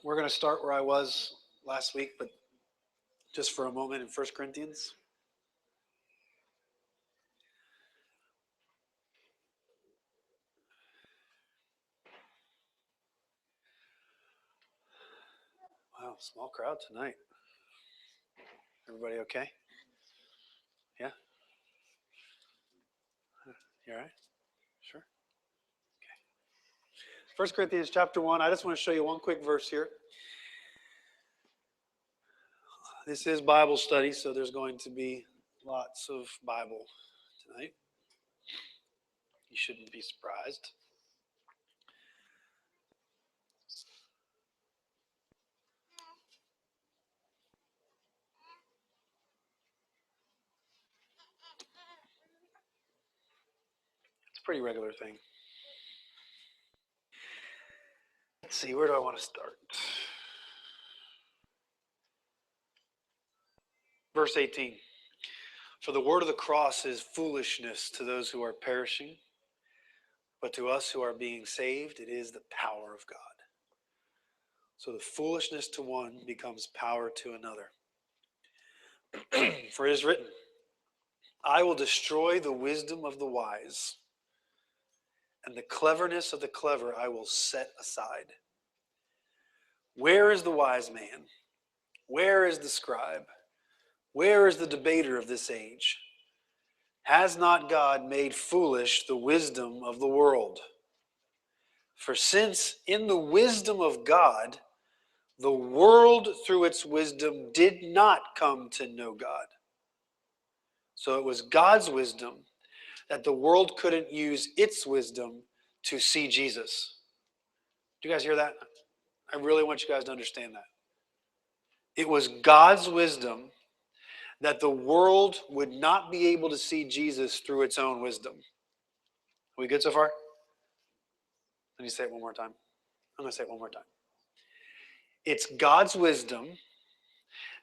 We're going to start where I was last week, but just for a moment in 1 Corinthians. Wow, small crowd tonight. Everybody okay? Yeah? You all right? Sure? Okay. 1 Corinthians chapter 1. I just want to show you one quick verse here. This is Bible study, so there's going to be lots of Bible tonight. You shouldn't be surprised. It's a pretty regular thing. Let's see, where do I want to start? Verse 18. For the word of the cross is foolishness to those who are perishing, but to us who are being saved, it is the power of God. So the foolishness to one becomes power to another. For it is written, I will destroy the wisdom of the wise, and the cleverness of the clever I will set aside. Where is the wise man? Where is the scribe? Where is the debater of this age? Has not God made foolish the wisdom of the world? For since in the wisdom of God, the world through its wisdom did not come to know God. So it was God's wisdom that the world couldn't use its wisdom to see Jesus. Do you guys hear that? I really want you guys to understand that. It was God's wisdom that the world would not be able to see Jesus through its own wisdom. Are we good so far? Let me say it one more time. I'm going to say it one more time. It's God's wisdom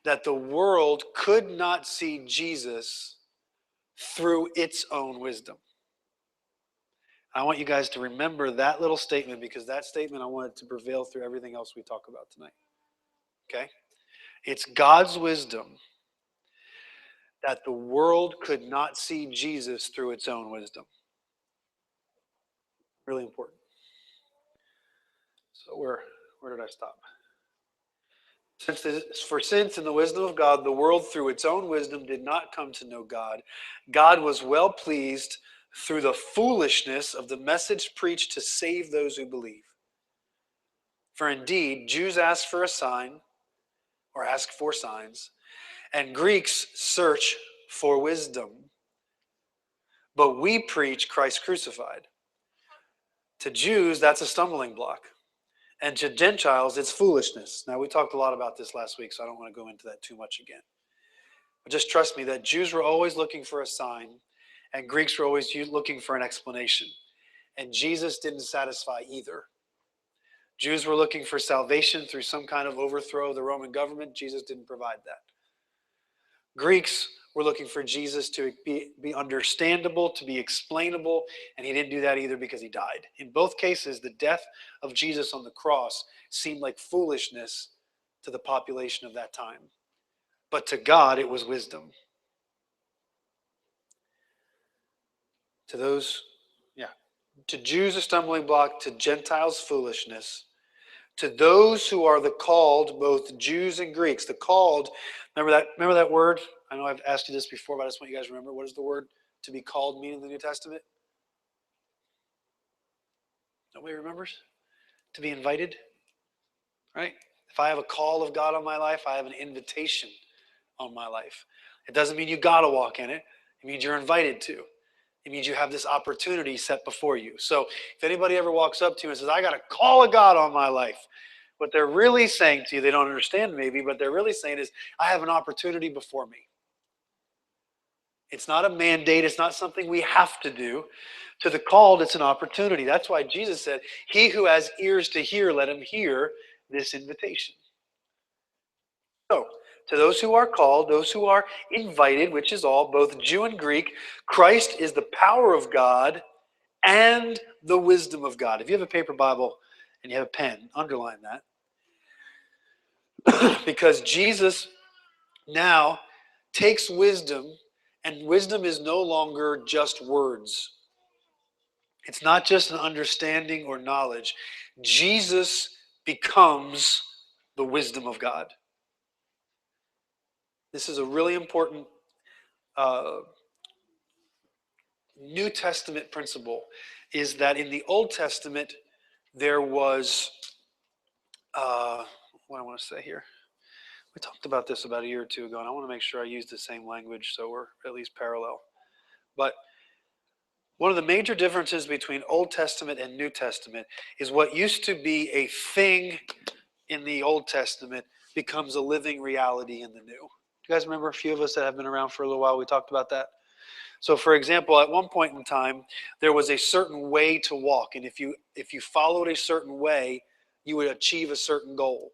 that the world could not see Jesus through its own wisdom. I want you guys to remember that little statement, because that statement, I want it to prevail through everything else we talk about tonight. Okay? It's God's wisdom that the world could not see Jesus through its own wisdom. Really important. So where did I stop? Since in the wisdom of God, the world through its own wisdom did not come to know God, God was well pleased through the foolishness of the message preached to save those who believe. For indeed, Jews ask for a sign, or ask for signs, and Greeks search for wisdom. But we preach Christ crucified. To Jews, that's a stumbling block. And to Gentiles, it's foolishness. Now, we talked a lot about this last week, so I don't want to go into that too much again. But just trust me that Jews were always looking for a sign, and Greeks were always looking for an explanation. And Jesus didn't satisfy either. Jews were looking for salvation through some kind of overthrow of the Roman government. Jesus didn't provide that. Greeks were looking for Jesus to be understandable, to be explainable, and he didn't do that either because he died. In both cases, the death of Jesus on the cross seemed like foolishness to the population of that time. But to God, it was wisdom. To Jews, a stumbling block, to Gentiles, foolishness. To those who are the called, both Jews and Greeks. The called, remember that word? I know I've asked you this before, but I just want you guys to remember. What does the word to be called mean in the New Testament? Nobody remembers? To be invited, right? If I have a call of God on my life, I have an invitation on my life. It doesn't mean you got to walk in it. It means you're invited to. It means you have this opportunity set before you. So if anybody ever walks up to you and says, I got a call of God on my life, what they're really saying to you, they don't understand maybe, but they're really saying is, I have an opportunity before me. It's not a mandate. It's not something we have to do. To the called, it's an opportunity. That's why Jesus said, he who has ears to hear, let him hear this invitation. So, to those who are called, those who are invited, which is all, both Jew and Greek, Christ is the power of God and the wisdom of God. If you have a paper Bible and you have a pen, underline that. Because Jesus now takes wisdom, and wisdom is no longer just words. It's not just an understanding or knowledge. Jesus becomes the wisdom of God. This is a really important New Testament principle, is that in the Old Testament, there was, what I want to say here. We talked about this about a year or two ago, and I want to make sure I use the same language so we're at least parallel. But one of the major differences between Old Testament and New Testament is what used to be a thing in the Old Testament becomes a living reality in the New. Do you guys remember, a few of us that have been around for a little while, we talked about that? So for example, at one point in time, there was a certain way to walk. And if you followed a certain way, you would achieve a certain goal.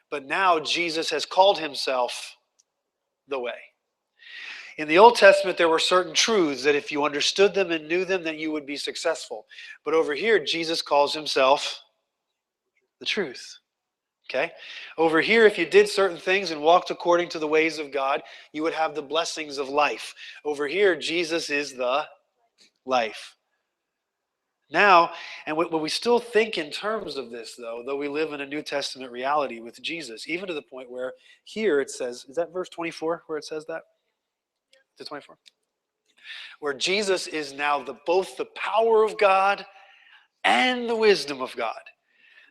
But now Jesus has called himself the way. In the Old Testament, there were certain truths that if you understood them and knew them, then you would be successful. But over here, Jesus calls himself the truth. Okay? Over here, if you did certain things and walked according to the ways of God, you would have the blessings of life. Over here, Jesus is the life. Now, and when we still think in terms of this, though we live in a New Testament reality with Jesus, even to the point where here it says, is that verse 24 where it says that? Is it 24? Where Jesus is now both the power of God and the wisdom of God.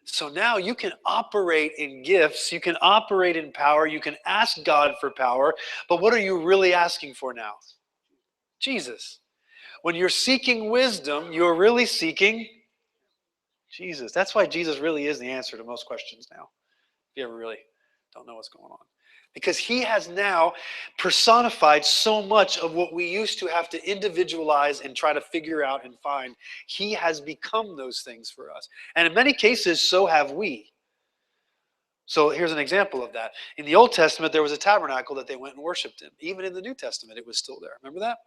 So now you can operate in gifts, you can operate in power, you can ask God for power, but what are you really asking for now? Jesus. When you're seeking wisdom, you're really seeking Jesus. That's why Jesus really is the answer to most questions now, if you ever really don't know what's going on. Because he has now personified so much of what we used to have to individualize and try to figure out and find. He has become those things for us. And in many cases, so have we. So here's an example of that. In the Old Testament, there was a tabernacle that they went and worshiped in. Even in the New Testament, it was still there. Remember that?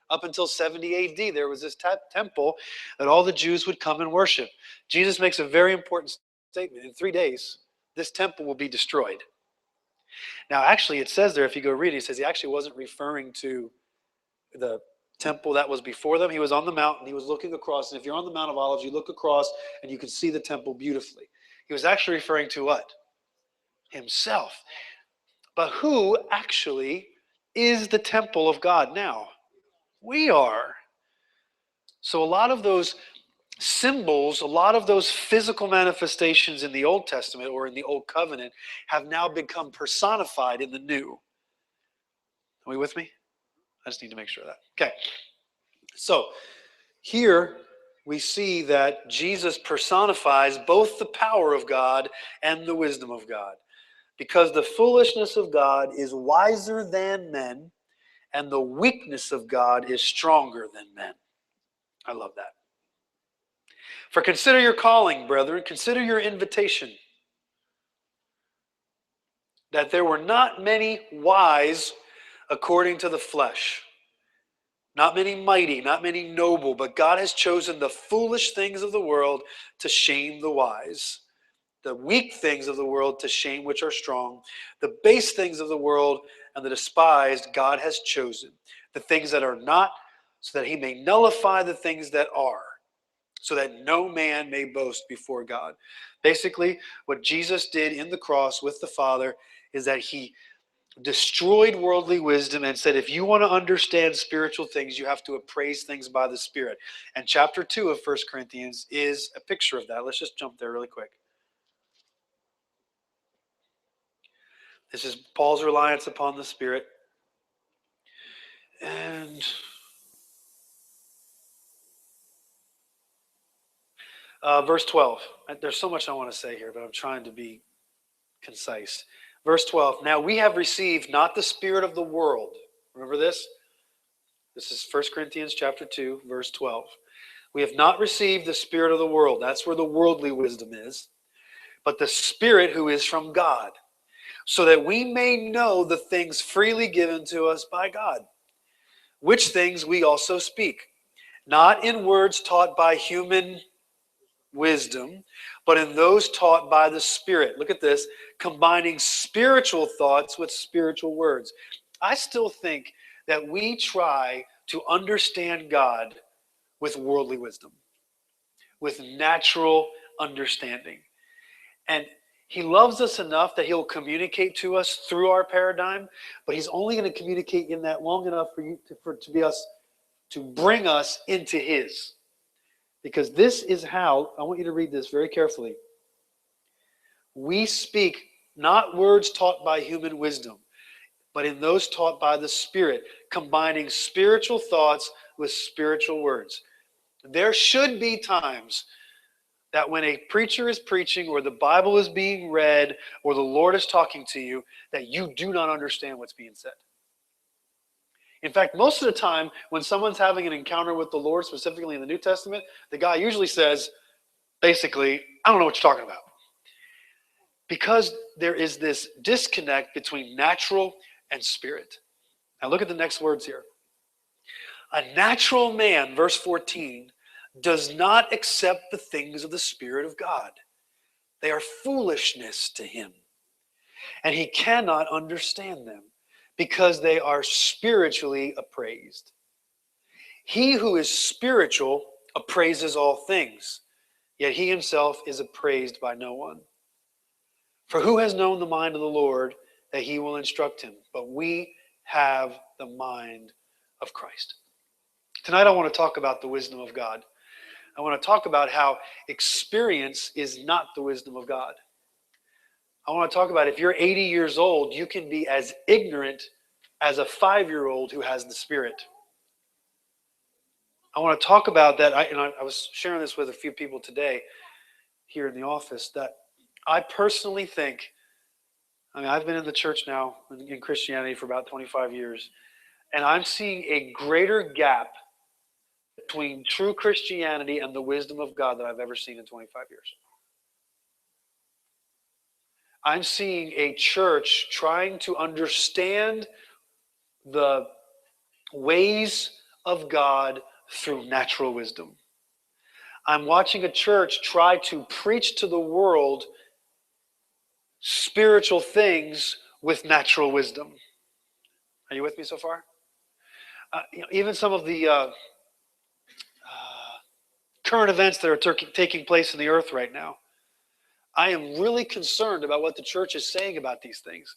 Up until 70 AD, there was this temple that all the Jews would come and worship. Jesus makes a very important statement. In 3 days, this temple will be destroyed. Now, actually, it says there, if you go read it, it says he actually wasn't referring to the temple that was before them. He was on the mountain. He was looking across. And if you're on the Mount of Olives, you look across and you can see the temple beautifully. He was actually referring to what? Himself. But who actually is the temple of God now? We are. So a lot of those symbols, a lot of those physical manifestations in the Old Testament or in the Old Covenant have now become personified in the New. Are we with me? I just need to make sure of that. Okay. So here we see that Jesus personifies both the power of God and the wisdom of God. Because the foolishness of God is wiser than men, and the weakness of God is stronger than men. I love that. For consider your calling, brethren, consider your invitation, that there were not many wise according to the flesh, not many mighty, not many noble, but God has chosen the foolish things of the world to shame the wise, the weak things of the world to shame which are strong, the base things of the world and the despised God has chosen, the things that are not, so that he may nullify the things that are, so that no man may boast before God. Basically, what Jesus did in the cross with the Father is that he destroyed worldly wisdom and said, if you want to understand spiritual things, you have to appraise things by the Spirit. And chapter 2 of 1 Corinthians is a picture of that. Let's just jump there really quick. This is Paul's reliance upon the Spirit. And verse 12. There's so much I want to say here, but I'm trying to be concise. Verse 12. Now we have received not the spirit of the world. Remember this? This is 1 Corinthians chapter 2, verse 12. We have not received the spirit of the world. That's where the worldly wisdom is. But the Spirit who is from God, so that we may know the things freely given to us by God, which things we also speak, not in words taught by human wisdom, but in those taught by the Spirit. Look at this, combining spiritual thoughts with spiritual words. I still think that we try to understand God with worldly wisdom, with natural understanding. And he loves us enough that he'll communicate to us through our paradigm, but he's only going to communicate in that long enough to bring us into his. Because this is how, I want you to read this very carefully. We speak not words taught by human wisdom, but in those taught by the Spirit, combining spiritual thoughts with spiritual words. There should be times that when a preacher is preaching or the Bible is being read or the Lord is talking to you, that you do not understand what's being said. In fact, most of the time when someone's having an encounter with the Lord, specifically in the New Testament, the guy usually says, basically, I don't know what you're talking about. Because there is this disconnect between natural and spirit. Now look at the next words here. A natural man, verse 14, does not accept the things of the Spirit of God. They are foolishness to him, and he cannot understand them because they are spiritually appraised. He who is spiritual appraises all things, yet he himself is appraised by no one. For who has known the mind of the Lord that he will instruct him? But we have the mind of Christ. Tonight I want to talk about the wisdom of God. I want to talk about how experience is not the wisdom of God. I want to talk about if you're 80 years old, you can be as ignorant as a 5-year-old who has the Spirit. I want to talk about that. I was sharing this with a few people today here in the office, that I personally think, I've been in the church now in Christianity for about 25 years, and I'm seeing a greater gap between true Christianity and the wisdom of God that I've ever seen in 25 years. I'm seeing a church trying to understand the ways of God through natural wisdom. I'm watching a church try to preach to the world spiritual things with natural wisdom. Are you with me so far? Even some of the current events that are taking place in the earth right now, I am really concerned about what the church is saying about these things.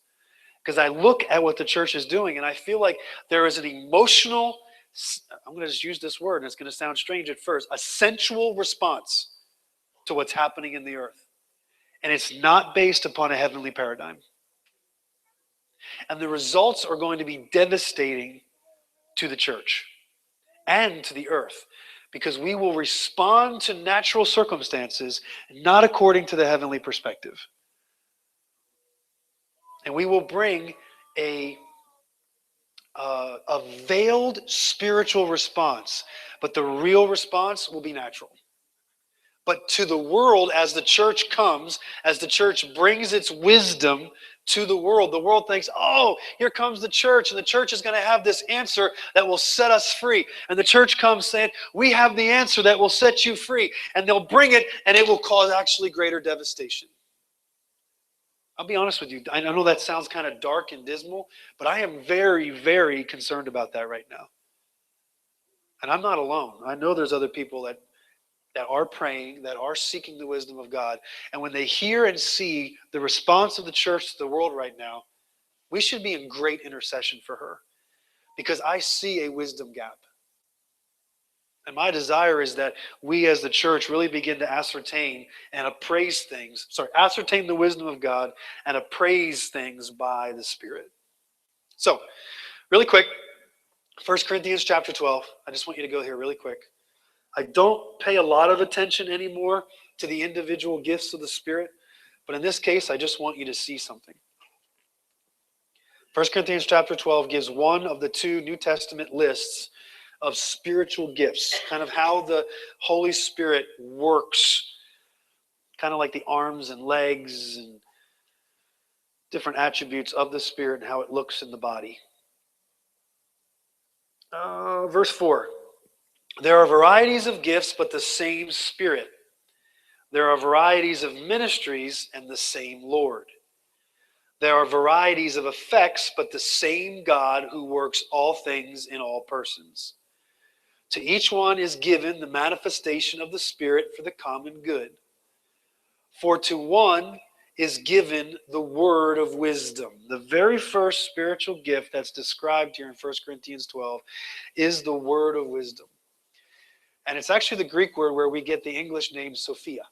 Because I look at what the church is doing and I feel like there is an emotional, I'm going to just use this word and it's going to sound strange at first, a sensual response to what's happening in the earth. And it's not based upon a heavenly paradigm. And the results are going to be devastating to the church and to the earth, because we will respond to natural circumstances not according to the heavenly perspective. And we will bring a veiled spiritual response, but the real response will be natural. But to the world, as the church comes, as the church brings its wisdom to the world thinks, oh, here comes the church, and the church is going to have this answer that will set us free. And the church comes saying, we have the answer that will set you free. And they'll bring it, and it will cause actually greater devastation. I'll be honest with you. I know that sounds kind of dark and dismal, but I am very, very concerned about that right now. And I'm not alone. I know there's other people that are praying, that are seeking the wisdom of God. And when they hear and see the response of the church to the world right now, we should be in great intercession for her, because I see a wisdom gap. And my desire is that we as the church really begin to ascertain the wisdom of God and appraise things by the Spirit. So, really quick, 1 Corinthians chapter 12. I just want you to go here really quick. I don't pay a lot of attention anymore to the individual gifts of the Spirit, but in this case, I just want you to see something. 1 Corinthians chapter 12 gives one of the two New Testament lists of spiritual gifts, kind of how the Holy Spirit works, kind of like the arms and legs and different attributes of the Spirit and how it looks in the body. Verse 4. There are varieties of gifts, but the same Spirit. There are varieties of ministries and the same Lord. There are varieties of effects, but the same God who works all things in all persons. To each one is given the manifestation of the Spirit for the common good. For to one is given the word of wisdom. The very first spiritual gift that's described here in 1 Corinthians 12 is the word of wisdom. And it's actually the Greek word where we get the English name Sophia.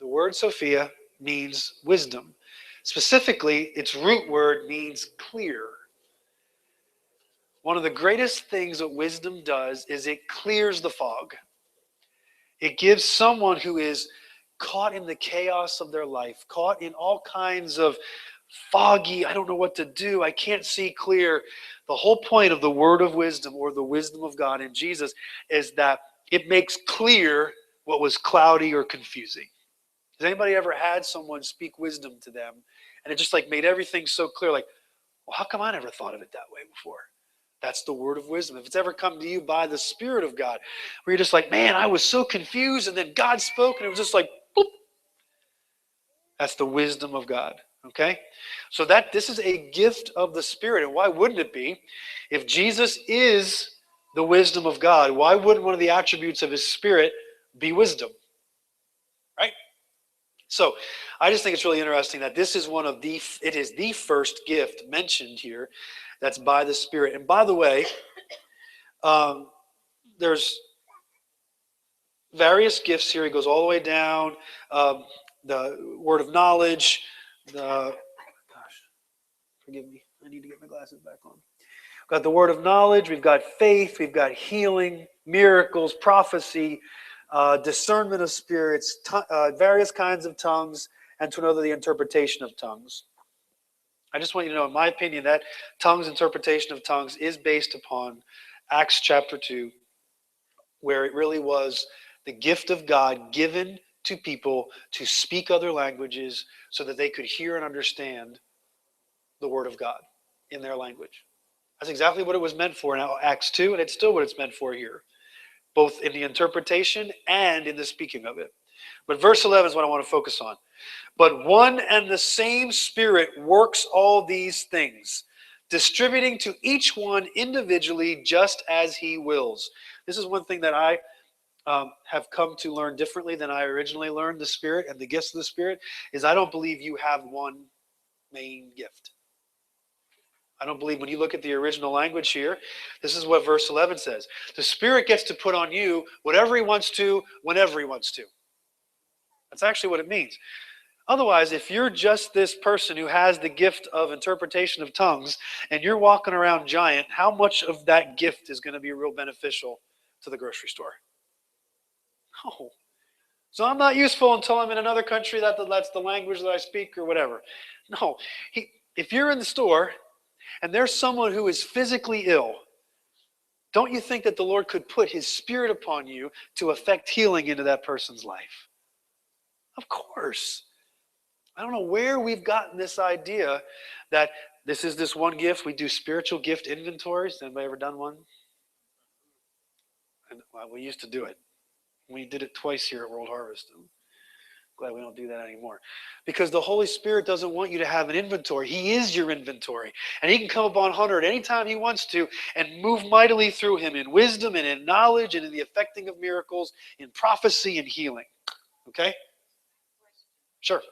The word Sophia means wisdom. Specifically, its root word means clear. One of the greatest things that wisdom does is it clears the fog. It gives someone who is caught in the chaos of their life, caught in all kinds of foggy, I don't know what to do, I can't see clear. The whole point of the word of wisdom, or the wisdom of God in Jesus, is that it makes clear what was cloudy or confusing. Has anybody ever had someone speak wisdom to them and it just like made everything so clear, like, well, how come I never thought of it that way before? That's the word of wisdom. If it's ever come to you by the Spirit of God, where you're just like, man, I was so confused, and then God spoke, and it was just like, boop. That's the wisdom of God, okay? So this is a gift of the Spirit, and why wouldn't it be? If Jesus is the wisdom of God, why wouldn't one of the attributes of his Spirit be wisdom? Right? So I just think it's really interesting that this is it is the first gift mentioned here that's by the Spirit. And by the way, there's various gifts here. He goes all the way down. The word of knowledge. Gosh, forgive me. I need to get my glasses back on. We've got the word of knowledge. We've got faith. We've got healing, miracles, prophecy, discernment of spirits, various kinds of tongues, and to know the interpretation of tongues. I just want you to know, in my opinion, that tongues, interpretation of tongues, is based upon Acts chapter 2, where it really was the gift of God given to people to speak other languages so that they could hear and understand the word of God in their language. That's exactly what it was meant for in Acts 2, and it's still what it's meant for here, both in the interpretation and in the speaking of it. But verse 11 is what I want to focus on. But one and the same Spirit works all these things, distributing to each one individually just as he wills. This is one thing that I have come to learn differently than I originally learned the Spirit and the gifts of the Spirit, is I don't believe you have one main gift. I don't believe when you look at the original language here, this is what verse 11 says. The Spirit gets to put on you whatever he wants to, whenever he wants to. That's actually what it means. Otherwise, if you're just this person who has the gift of interpretation of tongues and you're walking around giant, how much of that gift is going to be real beneficial to the grocery store? No. So I'm not useful until I'm in another country that's the language that I speak or whatever. No. If you're in the store and there's someone who is physically ill, don't you think that the Lord could put his Spirit upon you to effect healing into that person's life? Of course. I don't know where we've gotten this idea that this is this one gift. We do spiritual gift inventories. Anybody ever done one? And, well, we used to do it. We did it twice here at World Harvest. I'm glad we don't do that anymore. Because the Holy Spirit doesn't want you to have an inventory. He is your inventory. And he can come upon Hunter at any time he wants to and move mightily through him in wisdom and in knowledge and in the effecting of miracles, in prophecy and healing. Okay? Sure.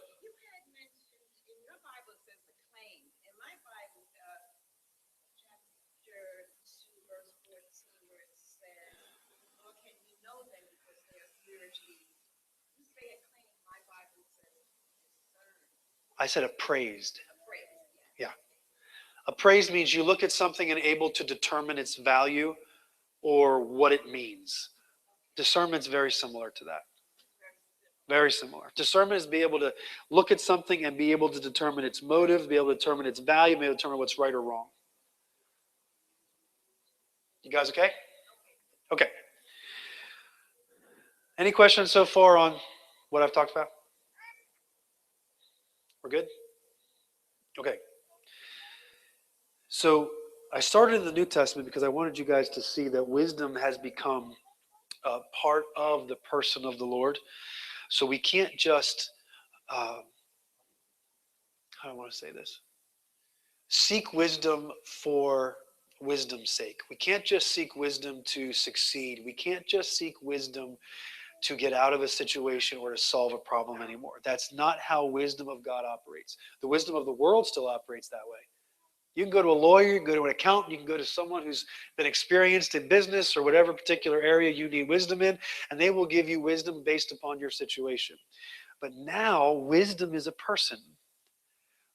I said appraised. Yeah. Appraised means you look at something and able to determine its value or what it means. Discernment's very similar to that. Very similar. Discernment is be able to look at something and be able to determine its motive, be able to determine its value, be able to determine what's right or wrong. You guys okay? Okay. Any questions so far on what I've talked about? We're good? Okay. So I started in the New Testament because I wanted you guys to see that wisdom has become part of the person of the Lord. So we can't just, how do I want to say this? Seek wisdom for wisdom's sake. We can't just seek wisdom to succeed. We can't just seek wisdom to get out of a situation or to solve a problem anymore. That's not how wisdom of God operates. The wisdom of the world still operates that way. You can go to a lawyer, you can go to an accountant, you can go to someone who's been experienced in business or whatever particular area you need wisdom in, and they will give you wisdom based upon your situation. But now, wisdom is a person.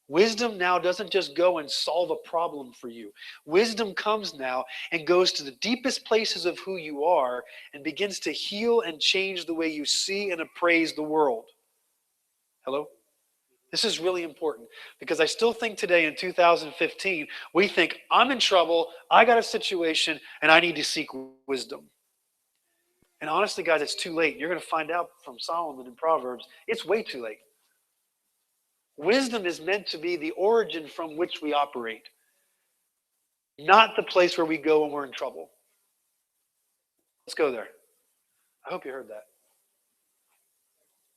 Wisdom now doesn't just go and solve a problem for you. Wisdom comes now and goes to the deepest places of who you are and begins to heal and change the way you see and appraise the world. Hello? This is really important because I still think today in 2015, we think, I'm in trouble, I got a situation, and I need to seek wisdom. And honestly, guys, it's too late. You're going to find out from Solomon in Proverbs, it's way too late. Wisdom is meant to be the origin from which we operate, not the place where we go when we're in trouble. Let's go there. I hope you heard that.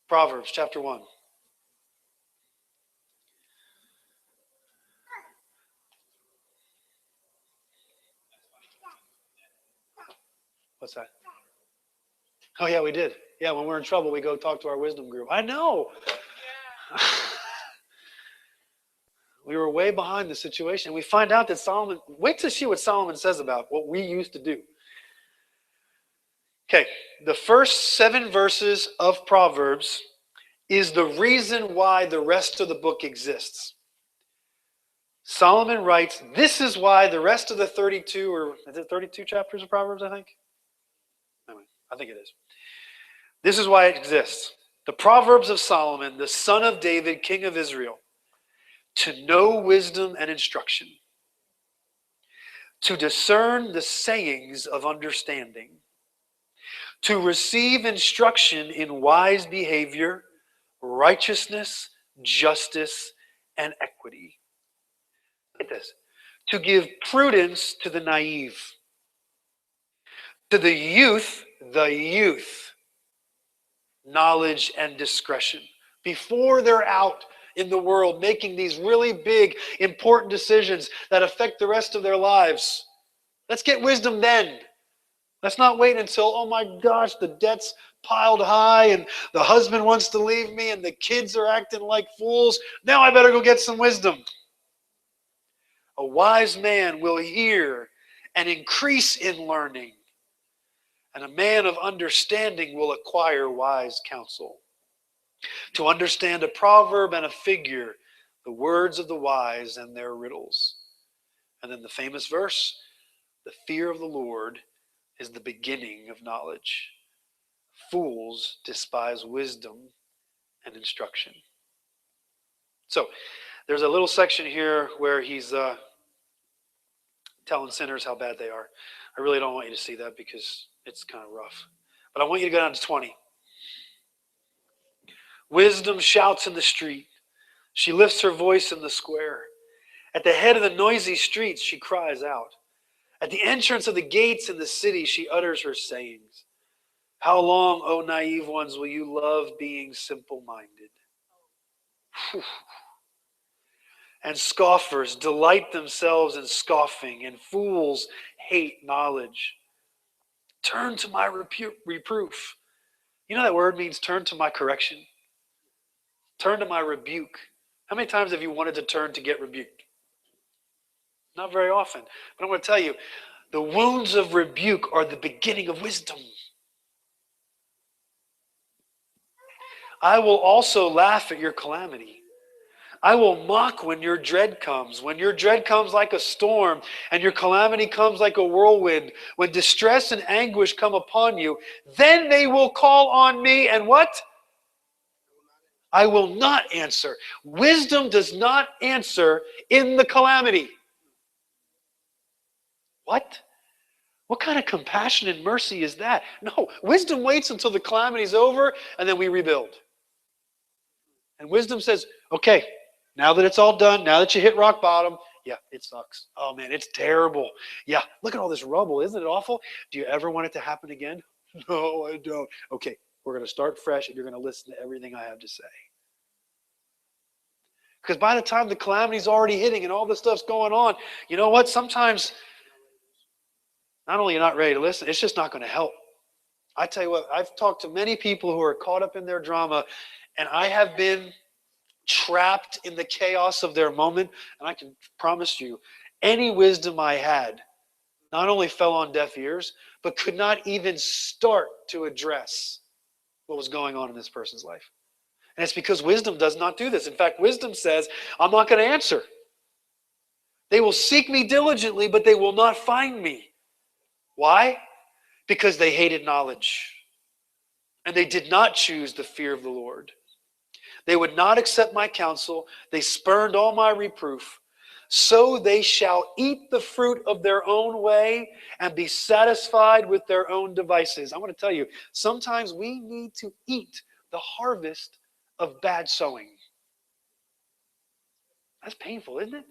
Proverbs chapter 1. What's that? Oh, yeah, we did. Yeah, when we're in trouble, we go talk to our wisdom group. I know. Yeah. We were way behind the situation. We find out that Solomon, wait to see what Solomon says about what we used to do. Okay, the first 7 verses of Proverbs is the reason why the rest of the book exists. Solomon writes, this is why the rest of the 32, or is it 32 chapters of Proverbs, I think? Anyway, I think it is. This is why it exists. The Proverbs of Solomon, the son of David, king of Israel, to know wisdom and instruction, to discern the sayings of understanding, to receive instruction in wise behavior, righteousness, justice, and equity. Look at this. To give prudence to the naive, to the youth, knowledge and discretion. Before they're out in the world making these really big, important decisions that affect the rest of their lives. Let's get wisdom then. Let's not wait until, oh my gosh, the debt's piled high and the husband wants to leave me and the kids are acting like fools. Now I better go get some wisdom. A wise man will hear and increase in learning, and a man of understanding will acquire wise counsel. To understand a proverb and a figure, the words of the wise and their riddles. And then the famous verse, the fear of the Lord is the beginning of knowledge. Fools despise wisdom and instruction. So there's a little section here where he's telling sinners how bad they are. I really don't want you to see that because it's kind of rough. But I want you to go down to 20. Wisdom shouts in the street. She lifts her voice in the square. At the head of the noisy streets, she cries out. At the entrance of the gates in the city, she utters her sayings. How long, O naive ones, will you love being simple-minded? And scoffers delight themselves in scoffing, and fools hate knowledge. Turn to my reproof. You know that word means turn to my correction. Turn to my rebuke. How many times have you wanted to turn to get rebuked? Not very often. But I'm going to tell you, the wounds of rebuke are the beginning of wisdom. I will also laugh at your calamity. I will mock when your dread comes. When your dread comes like a storm and your calamity comes like a whirlwind, when distress and anguish come upon you, then they will call on me and what? I will not answer. Wisdom does not answer in the calamity. What? What kind of compassion and mercy is that? No, wisdom waits until the calamity is over and then we rebuild. And wisdom says, okay, now that it's all done, now that you hit rock bottom, yeah, it sucks. Oh man, it's terrible. Yeah, look at all this rubble. Isn't it awful? Do you ever want it to happen again? No, I don't. Okay, We're going to start fresh, and you're going to listen to everything I have to say. Because by the time the calamity's already hitting and all this stuff's going on, you know what? Sometimes not only are you not ready to listen, it's just not going to help. I tell you what, I've talked to many people who are caught up in their drama, and I have been trapped in the chaos of their moment, and I can promise you, any wisdom I had not only fell on deaf ears, but could not even start to address what was going on in this person's life. And it's because wisdom does not do this. In fact, wisdom says, I'm not going to answer. They will seek me diligently, but they will not find me. Why? Because they hated knowledge. And they did not choose the fear of the Lord. They would not accept my counsel. They spurned all my reproof. So they shall eat the fruit of their own way and be satisfied with their own devices. I want to tell you, sometimes we need to eat the harvest of bad sowing. That's painful, isn't it?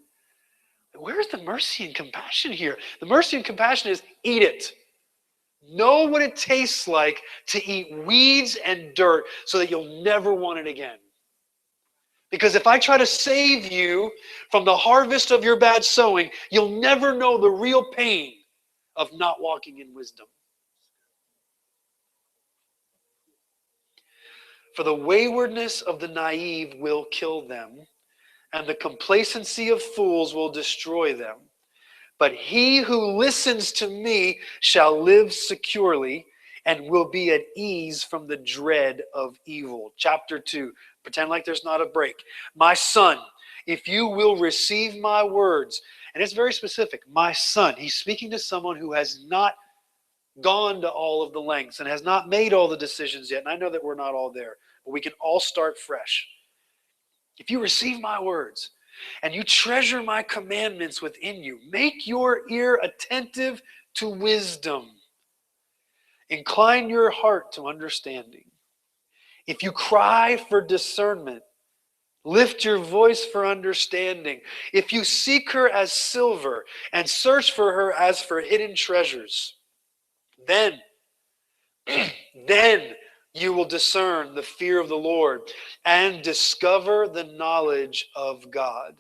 Where's the mercy and compassion here? The mercy and compassion is eat it. Know what it tastes like to eat weeds and dirt so that you'll never want it again. Because if I try to save you from the harvest of your bad sowing, you'll never know the real pain of not walking in wisdom. For the waywardness of the naive will kill them, and the complacency of fools will destroy them. But he who listens to me shall live securely and will be at ease from the dread of evil. Chapter 2. Pretend like there's not a break. My son, if you will receive my words, and it's very specific, my son. He's speaking to someone who has not gone to all of the lengths and has not made all the decisions yet. And I know that we're not all there, but we can all start fresh. If you receive my words and you treasure my commandments within you, make your ear attentive to wisdom. Incline your heart to understanding. If you cry for discernment, lift your voice for understanding. If you seek her as silver and search for her as for hidden treasures, then you will discern the fear of the Lord and discover the knowledge of God.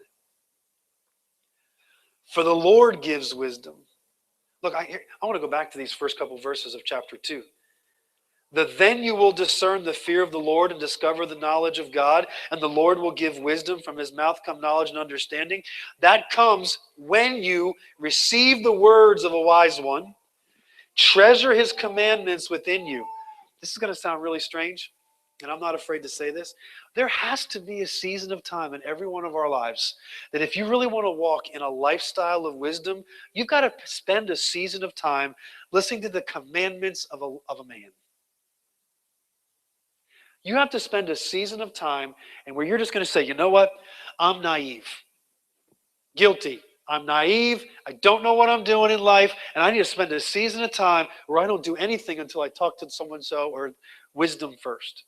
For the Lord gives wisdom. Look, I want to go back to these first couple verses of chapter 2. Then you will discern the fear of the Lord and discover the knowledge of God, and the Lord will give wisdom. From his mouth come knowledge and understanding. That comes when you receive the words of a wise one, treasure his commandments within you. This is going to sound really strange, and I'm not afraid to say this. There has to be a season of time in every one of our lives that if you really want to walk in a lifestyle of wisdom, you've got to spend a season of time listening to the commandments of a man. You have to spend a season of time and where you're just going to say, you know what? I'm naive. Guilty. I'm naive. I don't know what I'm doing in life. And I need to spend a season of time where I don't do anything until I talk to someone-so or wisdom first.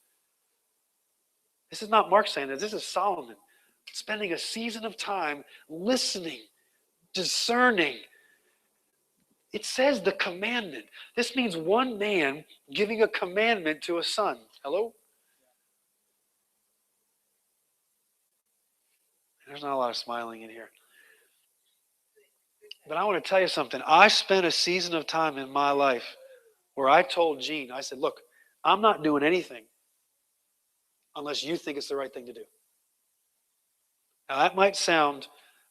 This is not Mark saying this. This is Solomon. Spending a season of time listening, discerning. It says the commandment. This means one man giving a commandment to a son. Hello? There's not a lot of smiling in here. But I want to tell you something. I spent a season of time in my life where I told Gene, I said, look, I'm not doing anything unless you think it's the right thing to do. Now, that might sound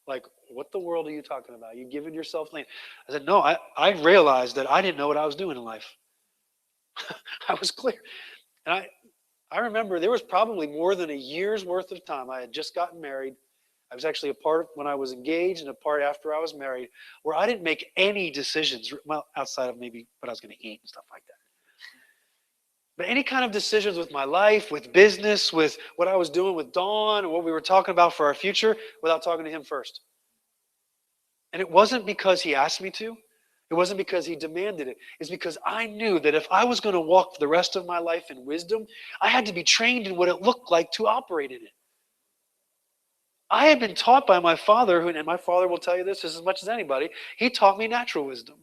like, what the world are you talking about? You giving yourself land? I said, no, I realized that I didn't know what I was doing in life. I was clear. And I remember there was probably more than a year's worth of time. I had just gotten married. I was actually a part of when I was engaged and a part after I was married where I didn't make any decisions, well, outside of maybe what I was going to eat and stuff like that. But any kind of decisions with my life, with business, with what I was doing with Dawn, and what we were talking about for our future without talking to him first. And it wasn't because he asked me to. It wasn't because he demanded it. It's because I knew that if I was going to walk the rest of my life in wisdom, I had to be trained in what it looked like to operate in it. I had been taught by my father, and my father will tell you this as much as anybody, he taught me natural wisdom.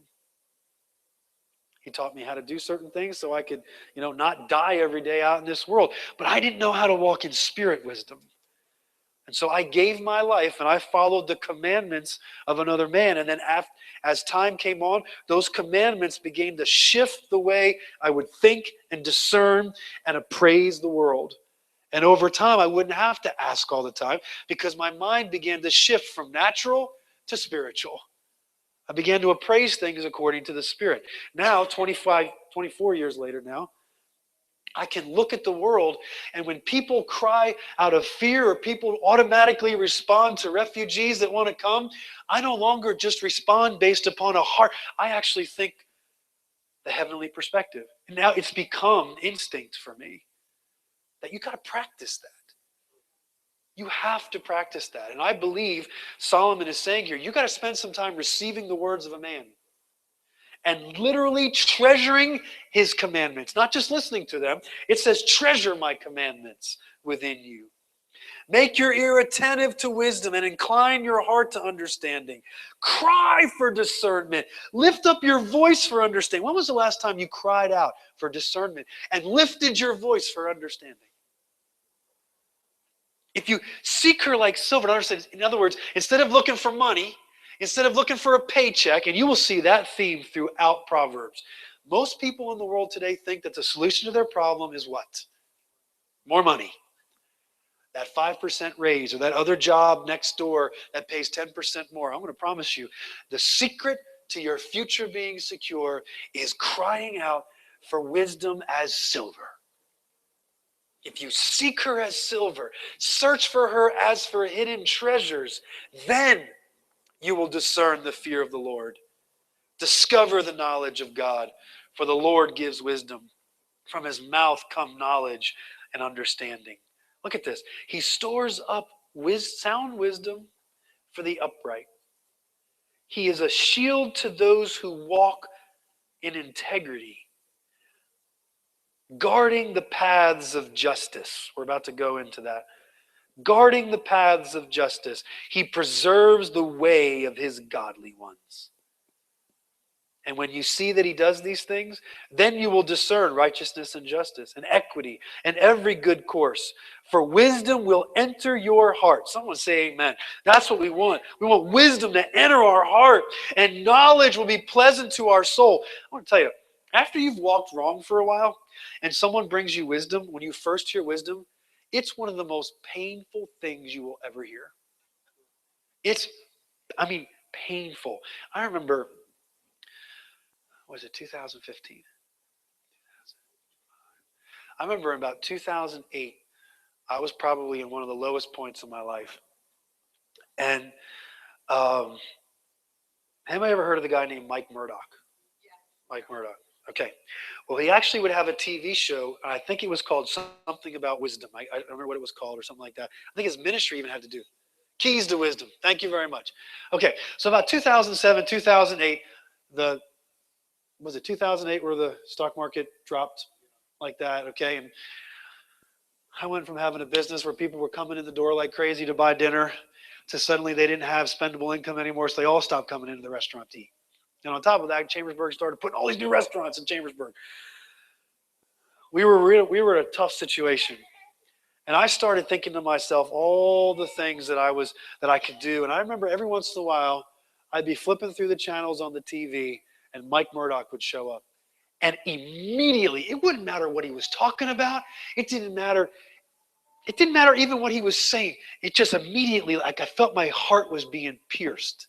He taught me how to do certain things so I could, not die every day out in this world. But I didn't know how to walk in spirit wisdom. And so I gave my life and I followed the commandments of another man. And then as time came on, those commandments began to shift the way I would think and discern and appraise the world. And over time, I wouldn't have to ask all the time because my mind began to shift from natural to spiritual. I began to appraise things according to the Spirit. Now, 24 years later now, I can look at the world, and when people cry out of fear or people automatically respond to refugees that want to come, I no longer just respond based upon a heart. I actually think the heavenly perspective. And now it's become instinct for me that you got to practice that. You have to practice that. And I believe Solomon is saying here, you got to spend some time receiving the words of a man and literally treasuring his commandments, not just listening to them. It says, treasure my commandments within you. Make your ear attentive to wisdom and incline your heart to understanding. Cry for discernment. Lift up your voice for understanding. When was the last time you cried out for discernment and lifted your voice for understanding? If you seek her like silver, understand, in other words, instead of looking for money, instead of looking for a paycheck, and you will see that theme throughout Proverbs. Most people in the world today think that the solution to their problem is what? More money. That 5% raise or that other job next door that pays 10% more. I'm going to promise you, the secret to your future being secure is crying out for wisdom as silver. If you seek her as silver, search for her as for hidden treasures, then you will discern the fear of the Lord. Discover the knowledge of God, for the Lord gives wisdom. From his mouth come knowledge and understanding. Look at this. He stores up sound wisdom for the upright. He is a shield to those who walk in integrity, guarding the paths of justice. We're about to go into that. Guarding the paths of justice. He preserves the way of his godly ones. And when you see that he does these things, then you will discern righteousness and justice and equity and every good course. For wisdom will enter your heart. Someone say amen. That's what we want. We want wisdom to enter our heart, and knowledge will be pleasant to our soul. I want to tell you, after you've walked wrong for a while and someone brings you wisdom, when you first hear wisdom, it's one of the most painful things you will ever hear. It's painful. I remember, was it 2015? I remember in about 2008, I was probably in one of the lowest points of my life. And anybody ever heard of the guy named Mike Murdoch? Yeah. Mike Murdoch. Okay. Well, he actually would have a TV show. I think it was called something about wisdom. I don't remember what it was called or something like that. I think his ministry even had to do. Keys to Wisdom. Thank you very much. Okay. So about 2007, 2008, was it 2008 where the stock market dropped like that? Okay. And I went from having a business where people were coming in the door like crazy to buy dinner to suddenly they didn't have spendable income anymore, so they all stopped coming into the restaurant to eat. And on top of that, Chambersburg started putting all these new restaurants in Chambersburg. We were in a tough situation. And I started thinking to myself all the things that I could do. And I remember every once in a while, I'd be flipping through the channels on the TV, and Mike Murdoch would show up. And immediately, it wouldn't matter what he was talking about. It didn't matter even what he was saying. It just immediately, like I felt my heart was being pierced.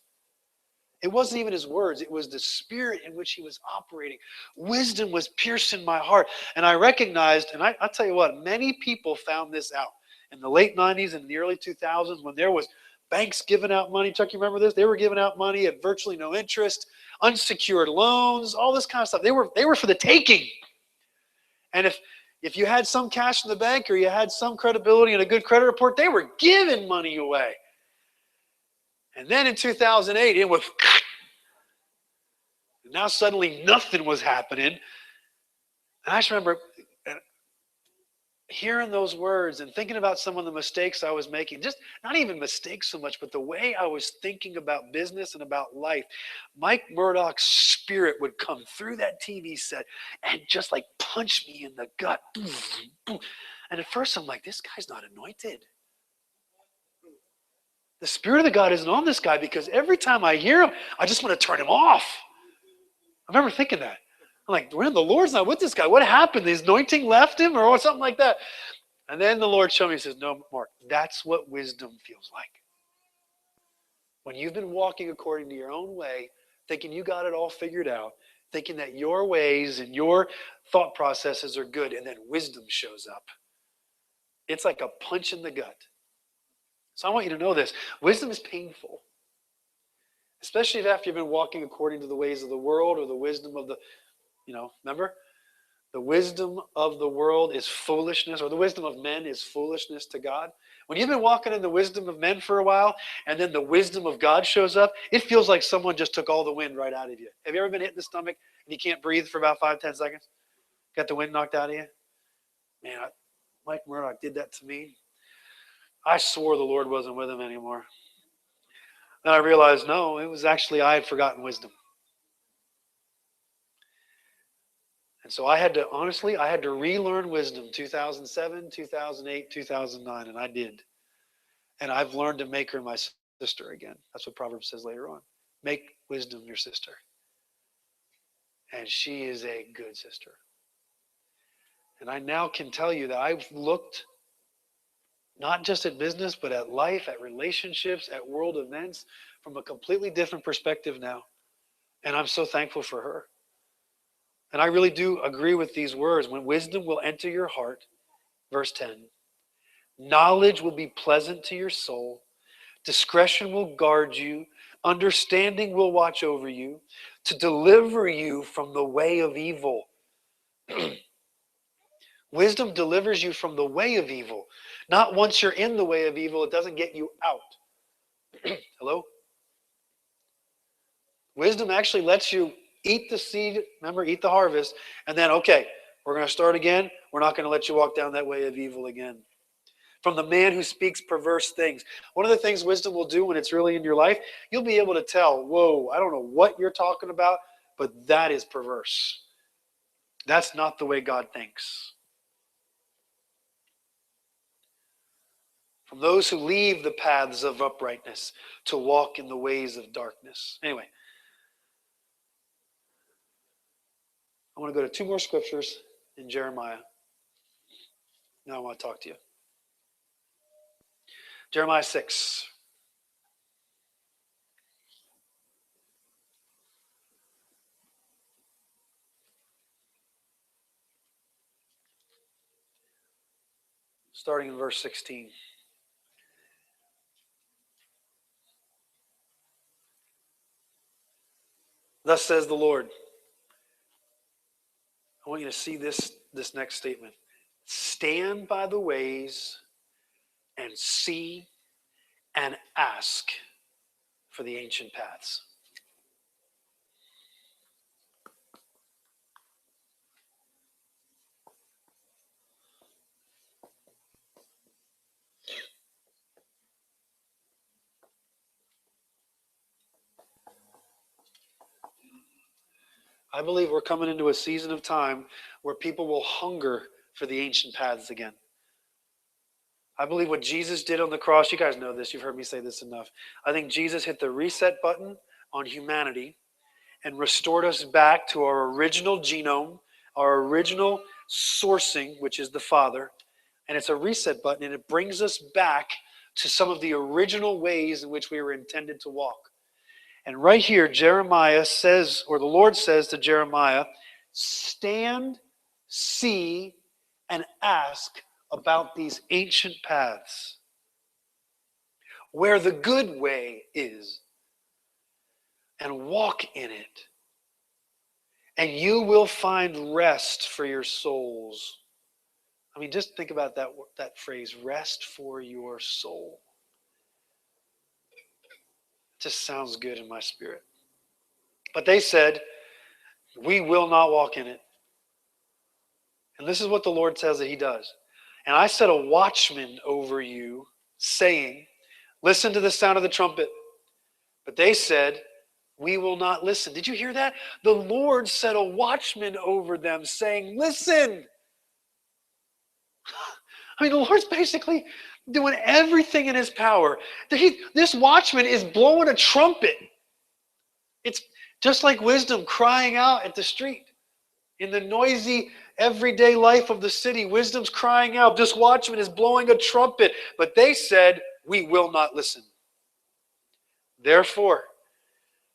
It wasn't even his words. It was the spirit in which he was operating. Wisdom was piercing my heart. And I recognized, and I'll tell you what, many people found this out in the late 90s and the early 2000s when there was banks giving out money. Chuck, you remember this? They were giving out money at virtually no interest, unsecured loans, all this kind of stuff. They were for the taking. And if you had some cash in the bank or you had some credibility and a good credit report, they were giving money away. And then in 2008, it was, and now suddenly nothing was happening. And I just remember, hearing those words and thinking about some of the mistakes I was making, just not even mistakes so much, but the way I was thinking about business and about life, Mike Murdoch's spirit would come through that TV set and just like punch me in the gut. And at first I'm like, this guy's not anointed. The Spirit of God isn't on this guy because every time I hear him, I just want to turn him off. I remember thinking that. I'm like, the Lord's not with this guy. What happened? The anointing left him or something like that. And then the Lord showed me, he says, no, Mark, that's what wisdom feels like. When you've been walking according to your own way, thinking you got it all figured out, thinking that your ways and your thought processes are good, and then wisdom shows up. It's like a punch in the gut. So I want you to know this. Wisdom is painful. Especially if after you've been walking according to the ways of the world or the wisdom of the, remember? The wisdom of the world is foolishness, or the wisdom of men is foolishness to God. When you've been walking in the wisdom of men for a while, and then the wisdom of God shows up, it feels like someone just took all the wind right out of you. Have you ever been hit in the stomach and you can't breathe for about 5-10 seconds? Got the wind knocked out of you? Man, Mike Murdoch did that to me. I swore the Lord wasn't with him anymore. Then I realized, no, it was actually I had forgotten wisdom. And so I had to relearn wisdom 2007, 2008, 2009, and I did. And I've learned to make her my sister again. That's what Proverbs says later on. Make wisdom your sister. And she is a good sister. And I now can tell you that I've looked not just at business, but at life, at relationships, at world events from a completely different perspective now. And I'm so thankful for her. And I really do agree with these words. When wisdom will enter your heart, verse 10, knowledge will be pleasant to your soul. Discretion will guard you. Understanding will watch over you to deliver you from the way of evil. Wisdom delivers you from the way of evil. Not once you're in the way of evil, it doesn't get you out. Hello? Wisdom actually lets you eat the seed, remember, eat the harvest, and then, okay, we're going to start again. We're not going to let you walk down that way of evil again. From the man who speaks perverse things. One of the things wisdom will do when it's really in your life, you'll be able to tell, whoa, I don't know what you're talking about, but that is perverse. That's not the way God thinks. From those who leave the paths of uprightness to walk in the ways of darkness. Anyway, I want to go to 2 more scriptures in Jeremiah. Now I want to talk to you. Jeremiah 6. Starting in verse 16. Thus says the Lord. I want you to see this next statement. Stand by the ways and see and ask for the ancient paths. I believe we're coming into a season of time where people will hunger for the ancient paths again. I believe what Jesus did on the cross, you guys know this, you've heard me say this enough. I think Jesus hit the reset button on humanity and restored us back to our original genome, our original sourcing, which is the Father. And it's a reset button, and it brings us back to some of the original ways in which we were intended to walk. And right here, Jeremiah says, or the Lord says to Jeremiah, stand, see, and ask about these ancient paths, where the good way is, and walk in it. And you will find rest for your souls. I mean, just think about that phrase, rest for your soul. It just sounds good in my spirit. But they said, we will not walk in it. And this is what the Lord says that he does. And I set a watchman over you, saying, listen to the sound of the trumpet. But they said, we will not listen. Did you hear that? The Lord set a watchman over them, saying, listen. I mean, the Lord's basically doing everything in his power. This watchman is blowing a trumpet. It's just like wisdom crying out at the street. In the noisy, everyday life of the city, wisdom's crying out. This watchman is blowing a trumpet. But they said, we will not listen. Therefore,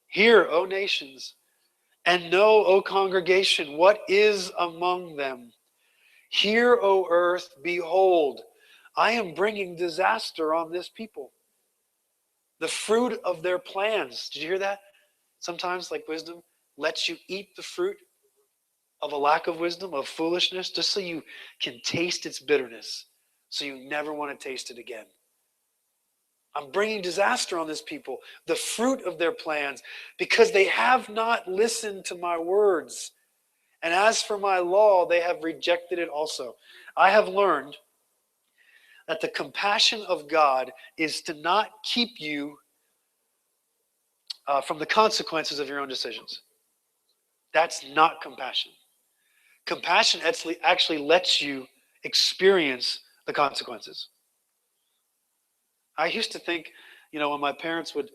hear, O nations, and know, O congregation, what is among them. Hear, O earth, behold, I am bringing disaster on this people. The fruit of their plans. Did you hear that? Sometimes, like wisdom, lets you eat the fruit of a lack of wisdom, of foolishness, just so you can taste its bitterness, so you never want to taste it again. I'm bringing disaster on this people, the fruit of their plans, because they have not listened to my words. And as for my law, they have rejected it also. I have learned that the compassion of God is to not keep you from the consequences of your own decisions. That's not compassion. Compassion actually lets you experience the consequences. I used to think, when my parents would,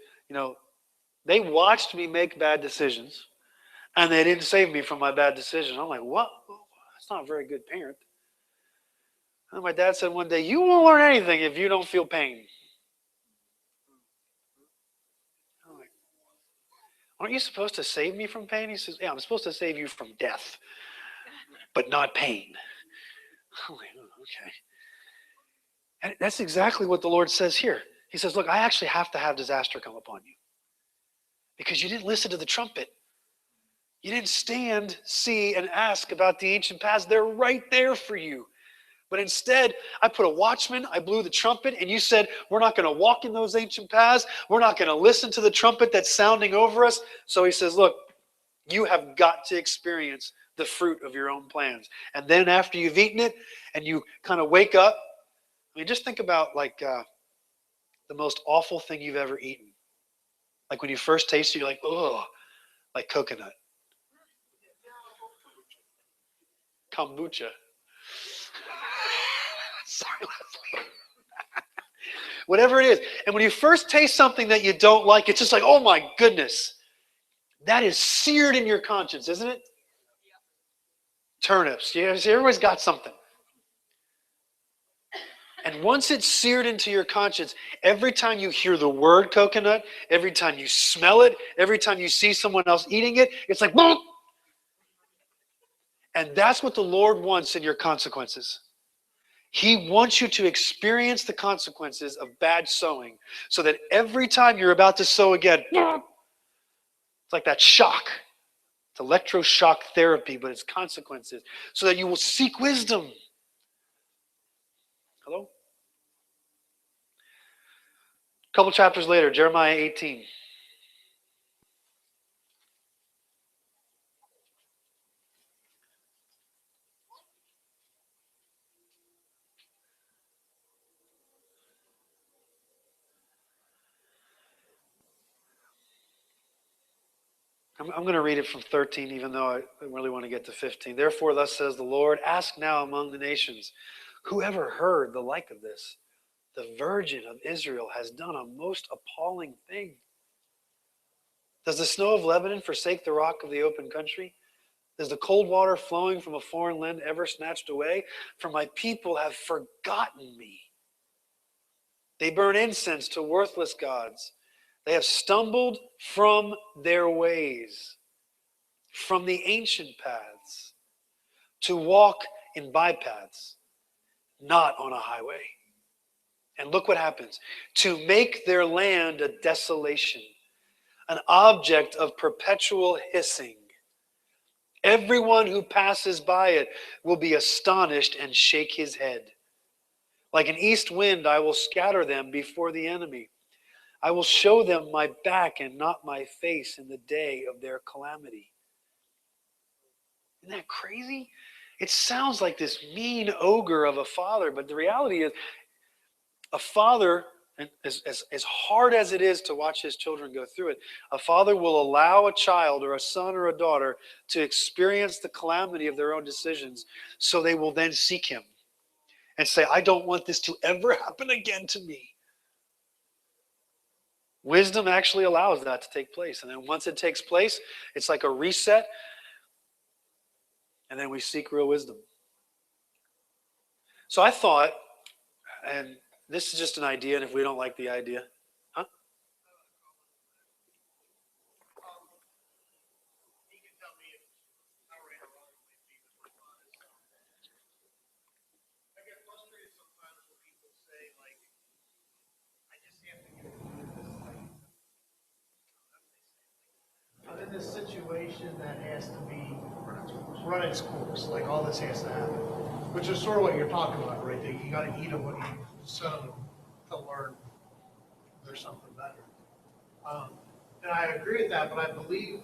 they watched me make bad decisions, and they didn't save me from my bad decisions. I'm like, what? That's not a very good parent. And my dad said one day, you won't learn anything if you don't feel pain. I'm like, aren't you supposed to save me from pain? He says, yeah, I'm supposed to save you from death, but not pain. I'm like, oh, okay. And that's exactly what the Lord says here. He says, look, I actually have to have disaster come upon you because you didn't listen to the trumpet. You didn't stand, see, and ask about the ancient paths. They're right there for you. But instead, I put a watchman, I blew the trumpet, and you said, we're not going to walk in those ancient paths. We're not going to listen to the trumpet that's sounding over us. So he says, look, you have got to experience the fruit of your own plans. And then after you've eaten it and you kind of wake up, I mean, just think about the most awful thing you've ever eaten. Like when you first taste it, you're like, oh, like coconut. Kombucha. Sorry, Leslie. Whatever it is. And when you first taste something that you don't like, it's just like, oh my goodness. That is seared in your conscience, isn't it? Turnips. See, everybody's got something. And once it's seared into your conscience, every time you hear the word coconut, every time you smell it, every time you see someone else eating it, it's like, boom. And that's what the Lord wants in your consequences. He wants you to experience the consequences of bad sowing so that every time you're about to sow again, it's like that shock. It's electroshock therapy, but it's consequences so that you will seek wisdom. Hello? A couple chapters later, Jeremiah 18. I'm going to read it from 13, even though I really want to get to 15. Therefore, thus says the Lord, ask now among the nations, who ever heard the like of this? The Virgin of Israel has done a most appalling thing. Does the snow of Lebanon forsake the rock of the open country? Is the cold water flowing from a foreign land ever snatched away? For my people have forgotten me. They burn incense to worthless gods. They have stumbled from their ways, from the ancient paths, to walk in bypaths, not on a highway. And look what happens. To make their land a desolation, an object of perpetual hissing. Everyone who passes by it will be astonished and shake his head. Like an east wind, I will scatter them before the enemy. I will show them my back and not my face in the day of their calamity. Isn't that crazy? It sounds like this mean ogre of a father, but the reality is a father, and as hard as it is to watch his children go through it, a father will allow a child or a son or a daughter to experience the calamity of their own decisions, so they will then seek him and say, I don't want this to ever happen again to me. Wisdom actually allows that to take place. And then once it takes place, it's like a reset, and then we seek real wisdom. So I thought, and this is just an idea, and if we don't like the idea, huh? I'm in this situation that has to be run its course, like all this has to happen, which is sort of what you're talking about, right? That you got to eat of what you sow to learn there's something better. And I agree with that, but I believe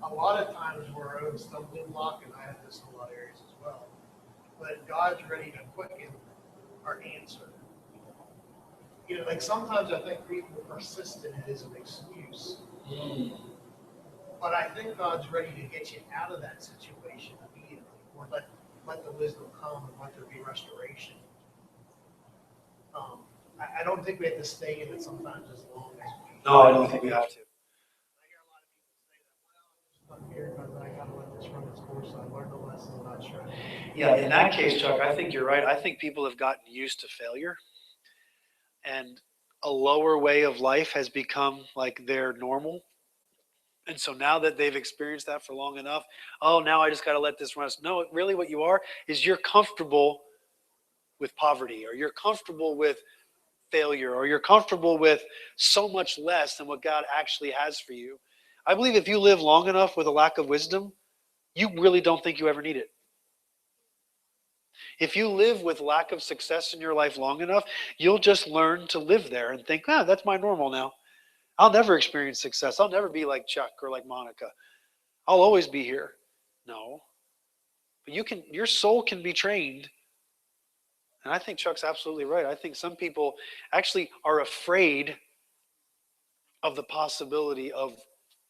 a lot of times we're our own stumbling block, and I have this in a lot of areas as well. But God's ready to quicken our answer. You know, like sometimes I think people persist in it as an excuse. But I think God's ready to get you out of that situation immediately, or let the wisdom come and let there be restoration. I don't think we have to stay in it sometimes as long as we. No, I don't think we have to. I hear a lot of people say that, well, I'm here because I got to let this run its course. I learned a lesson, I'm not sure. Yeah, in that case, Chuck, I think you're right. I think people have gotten used to failure, and a lower way of life has become like their normal. And so now that they've experienced that for long enough, oh, now I just got to let this run. No, really what you are is you're comfortable with poverty, or you're comfortable with failure, or you're comfortable with so much less than what God actually has for you. I believe if you live long enough with a lack of wisdom, you really don't think you ever need it. If you live with lack of success in your life long enough, you'll just learn to live there and think, that's my normal now. I'll never experience success. I'll never be like Chuck or like Monica. I'll always be here. No. But your soul can be trained. And I think Chuck's absolutely right. I think some people actually are afraid of the possibility of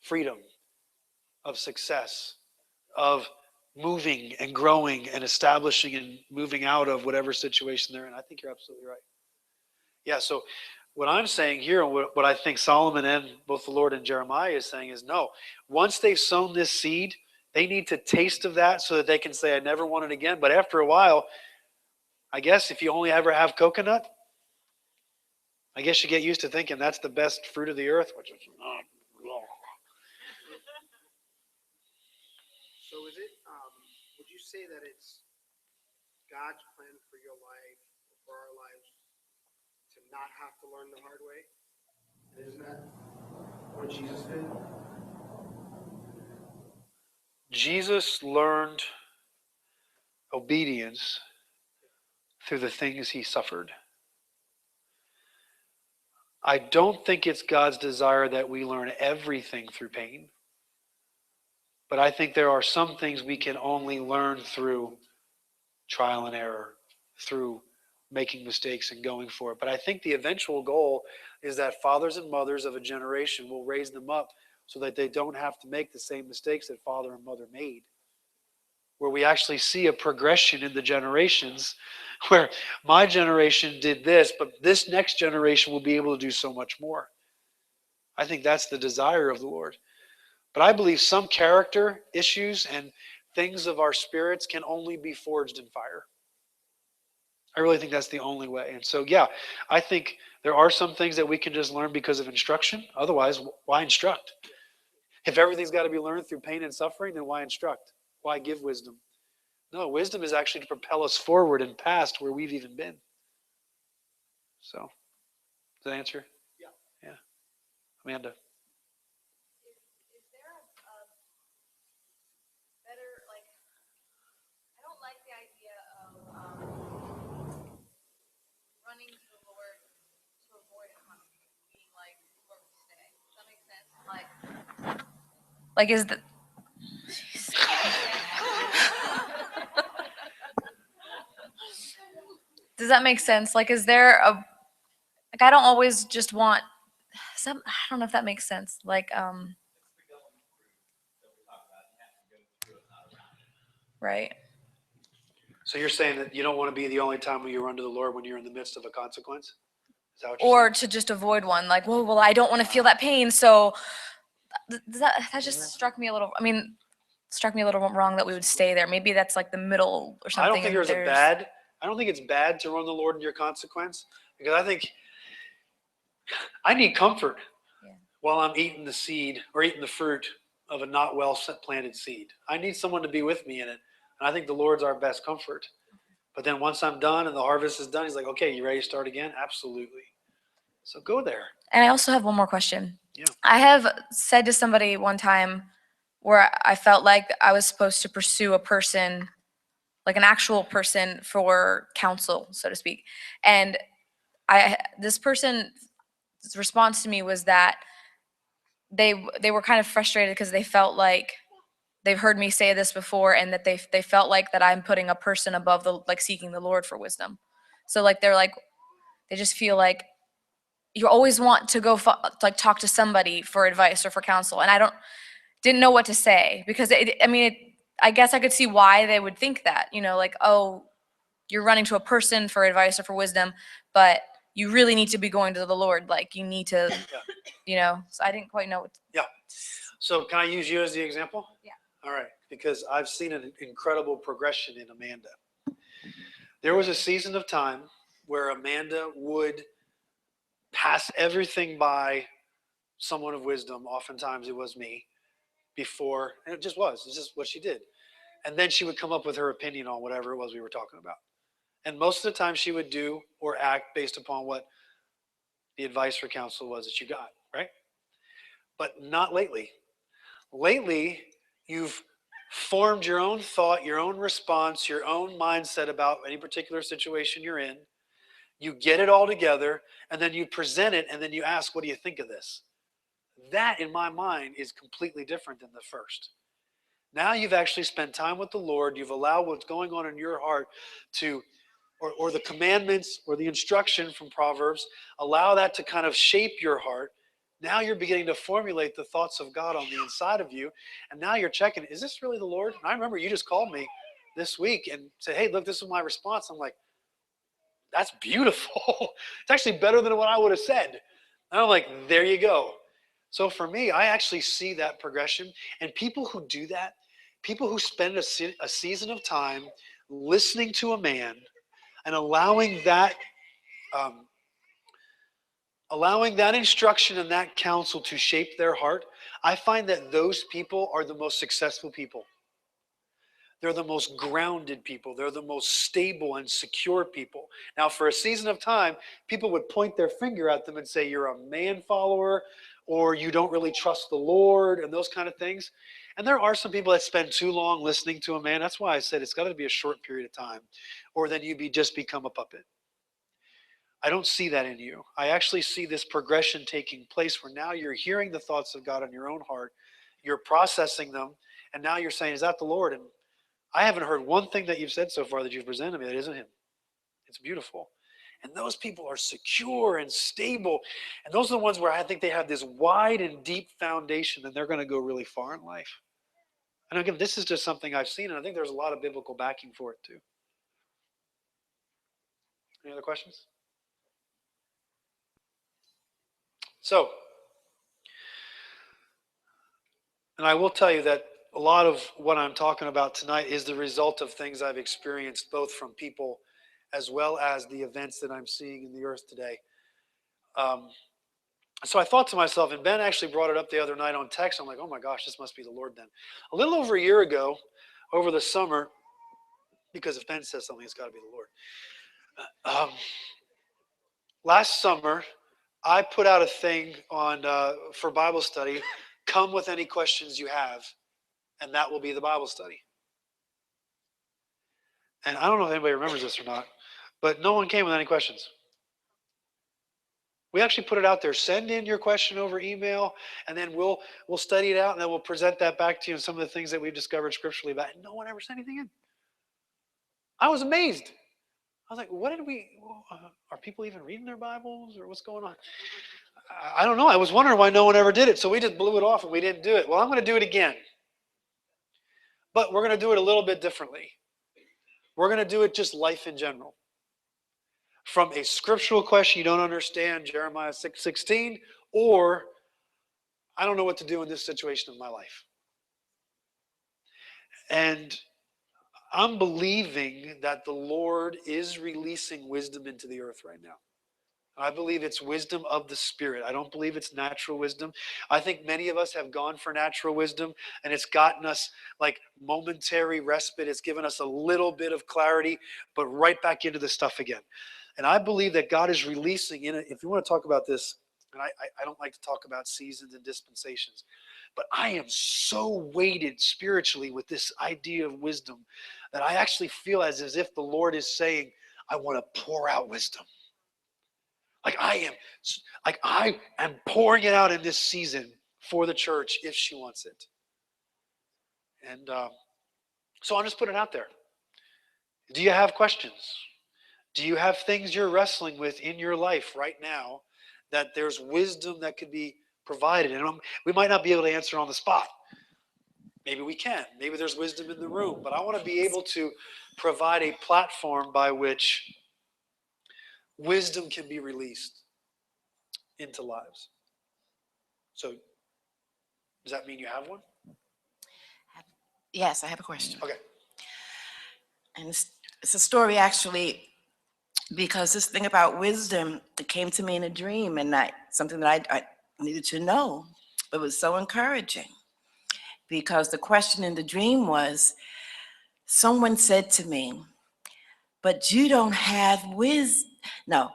freedom, of success, of moving and growing and establishing and moving out of whatever situation they're in. I think you're absolutely right. Yeah, so what I'm saying here, and what I think Solomon and both the Lord and Jeremiah is saying is no. Once they've sown this seed, they need to taste of that so that they can say, I never want it again. But after a while, I guess if you only ever have coconut, I guess you get used to thinking that's the best fruit of the earth, which is not. So is it, would you say that it's God's plan for your life, for our lives, to not have to learn the hard way? Isn't that what Jesus did? Jesus learned obedience through the things he suffered. I don't think it's God's desire that we learn everything through pain. But I think there are some things we can only learn through trial and error, through making mistakes and going for it. But I think the eventual goal is that fathers and mothers of a generation will raise them up so that they don't have to make the same mistakes that father and mother made. Where we actually see a progression in the generations where my generation did this, but this next generation will be able to do so much more. I think that's the desire of the Lord. But I believe some character issues and things of our spirits can only be forged in fire. I really think that's the only way. And so, yeah, I think there are some things that we can just learn because of instruction. Otherwise, why instruct? If everything's got to be learned through pain and suffering, then why instruct? Why give wisdom? No, wisdom is actually to propel us forward and past where we've even been. So, does that answer? Yeah. Yeah. Amanda. Is there a better, like, I don't like the idea of running to the Lord to avoid a conflict, being like, Lord, stay. Does that make sense? Like is the. Does that make sense? Like, is there a, like, I don't always just want some, I don't know if that makes sense. Like, right. So you're saying that you don't want to be the only time when you run to the Lord when you're in the midst of a consequence? Is that what you're Or saying? to just avoid one. Like, well, I don't want to feel that pain. So that just struck me a little, I mean, struck me a little wrong that we would stay there. Maybe that's like the middle or something. I don't think and I don't think it's bad to run the Lord in your consequence, because I think I need comfort Yeah. while I'm eating the seed or eating the fruit of a not well planted seed. I need someone to be with me in it. And I think the Lord's our best comfort. But then once I'm done and the harvest is done, he's like, okay, you ready to start again? Absolutely. So go there. And I also have one more question. Yeah. I have said to somebody one time where I felt like I was supposed to pursue a person, like an actual person for counsel, so to speak. And this person's response to me was that they were kind of frustrated because they felt like they've heard me say this before, and that they felt like that I'm putting a person above the, like, seeking the Lord for wisdom. So like they just feel like you always want to go like talk to somebody for advice or for counsel, and I didn't know what to say, because I guess I could see why they would think that, like, oh, you're running to a person for advice or for wisdom, but you really need to be going to the Lord. Like, you need to, so I didn't quite know what. Yeah. So can I use you as the example? Yeah. All right. Because I've seen an incredible progression in Amanda. There was a season of time where Amanda would pass everything by someone of wisdom. Oftentimes it was me before, and it just was. It's just what she did. And then she would come up with her opinion on whatever it was we were talking about. And most of the time she would do or act based upon what the advice or counsel was that you got, right? But not lately. Lately, you've formed your own thought, your own response, your own mindset about any particular situation you're in. You get it all together, and then you present it, and then you ask, what do you think of this? That, in my mind, is completely different than the first. Now you've actually spent time with the Lord. You've allowed what's going on in your heart to, or the commandments or the instruction from Proverbs, allow that to kind of shape your heart. Now you're beginning to formulate the thoughts of God on the inside of you. And now you're checking, is this really the Lord? And I remember you just called me this week and said, hey, look, this is my response. I'm like, that's beautiful. It's actually better than what I would have said. And I'm like, there you go. So for me, I actually see that progression. And people who do that, people who spend a season of time listening to a man and allowing that instruction and that counsel to shape their heart, I find that those people are the most successful people. They're the most grounded people. They're the most stable and secure people. Now, for a season of time, people would point their finger at them and say, you're a man follower, or you don't really trust the Lord, and those kind of things. And there are some people that spend too long listening to a man. That's why I said it's got to be a short period of time, or then you just become a puppet. I don't see that in you. I actually see this progression taking place where now you're hearing the thoughts of God in your own heart, you're processing them, and now you're saying, is that the Lord? And I haven't heard one thing that you've said so far that you've presented me that isn't him. It's beautiful. And those people are secure and stable. And those are the ones where I think they have this wide and deep foundation, and they're going to go really far in life. And again, this is just something I've seen, and I think there's a lot of biblical backing for it too. Any other questions? So, and I will tell you that a lot of what I'm talking about tonight is the result of things I've experienced, both from people as well as the events that I'm seeing in the earth today. So I thought to myself, and Ben actually brought it up the other night on text. I'm like, oh my gosh, this must be the Lord then. A little over a year ago, over the summer, because if Ben says something, it's got to be the Lord. Last summer, I put out a thing on for Bible study. Come with any questions you have, and that will be the Bible study. And I don't know if anybody remembers this or not, but no one came with any questions. We actually put it out there. Send in your question over email, and then we'll study it out, and then we'll present that back to you and some of the things that we've discovered scripturally about it. And no one ever sent anything in. I was amazed. I was like, what did we, are people even reading their Bibles or what's going on? I don't know. I was wondering why no one ever did it. So we just blew it off and we didn't do it. Well, I'm going to do it again. But we're going to do it a little bit differently. We're going to do it just life in general. From a scriptural question you don't understand, Jeremiah 6:16, or I don't know what to do in this situation of my life. And I'm believing that the Lord is releasing wisdom into the earth right now. I believe it's wisdom of the Spirit. I don't believe it's natural wisdom. I think many of us have gone for natural wisdom, and it's gotten us like momentary respite. It's given us a little bit of clarity, but right back into the stuff again. And I believe that God is releasing in it. If you want to talk about this, and I don't like to talk about seasons and dispensations, but I am so weighted spiritually with this idea of wisdom that I actually feel as if the Lord is saying, I want to pour out wisdom. Like I am pouring it out in this season for the church if she wants it. And so I'll just put it out there. Do you have questions? Do you have things you're wrestling with in your life right now that there's wisdom that could be provided? And we might not be able to answer on the spot. Maybe we can. Maybe there's wisdom in the room. But I want to be able to provide a platform by which wisdom can be released into lives. So does that mean you have one? Yes, I have a question. Okay. And it's a story actually, because this thing about wisdom, it came to me in a dream, and something that I needed to know. It was so encouraging, because the question in the dream was, someone said to me, but you don't have wisdom. No,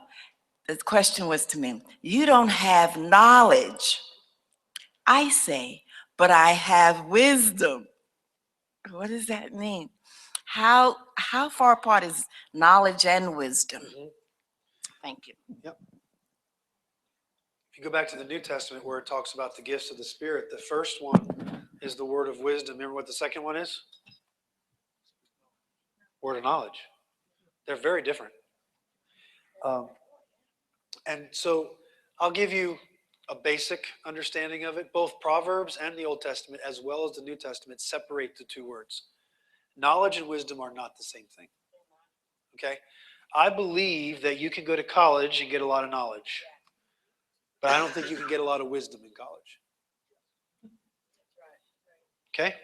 the question was to me, you don't have knowledge. I say, but I have wisdom. What does that mean? How far apart is knowledge and wisdom? Mm-hmm. Thank you. Yep. If you go back to the New Testament where it talks about the gifts of the Spirit, the first one is the word of wisdom. Remember what the second one is? Word of knowledge. They're very different. And so I'll give you a basic understanding of it. Both Proverbs and the Old Testament, as well as the New Testament, separate the two words. Knowledge and wisdom are not the same thing. Okay? I believe that you can go to college and get a lot of knowledge, but I don't think you can get a lot of wisdom in college. Okay?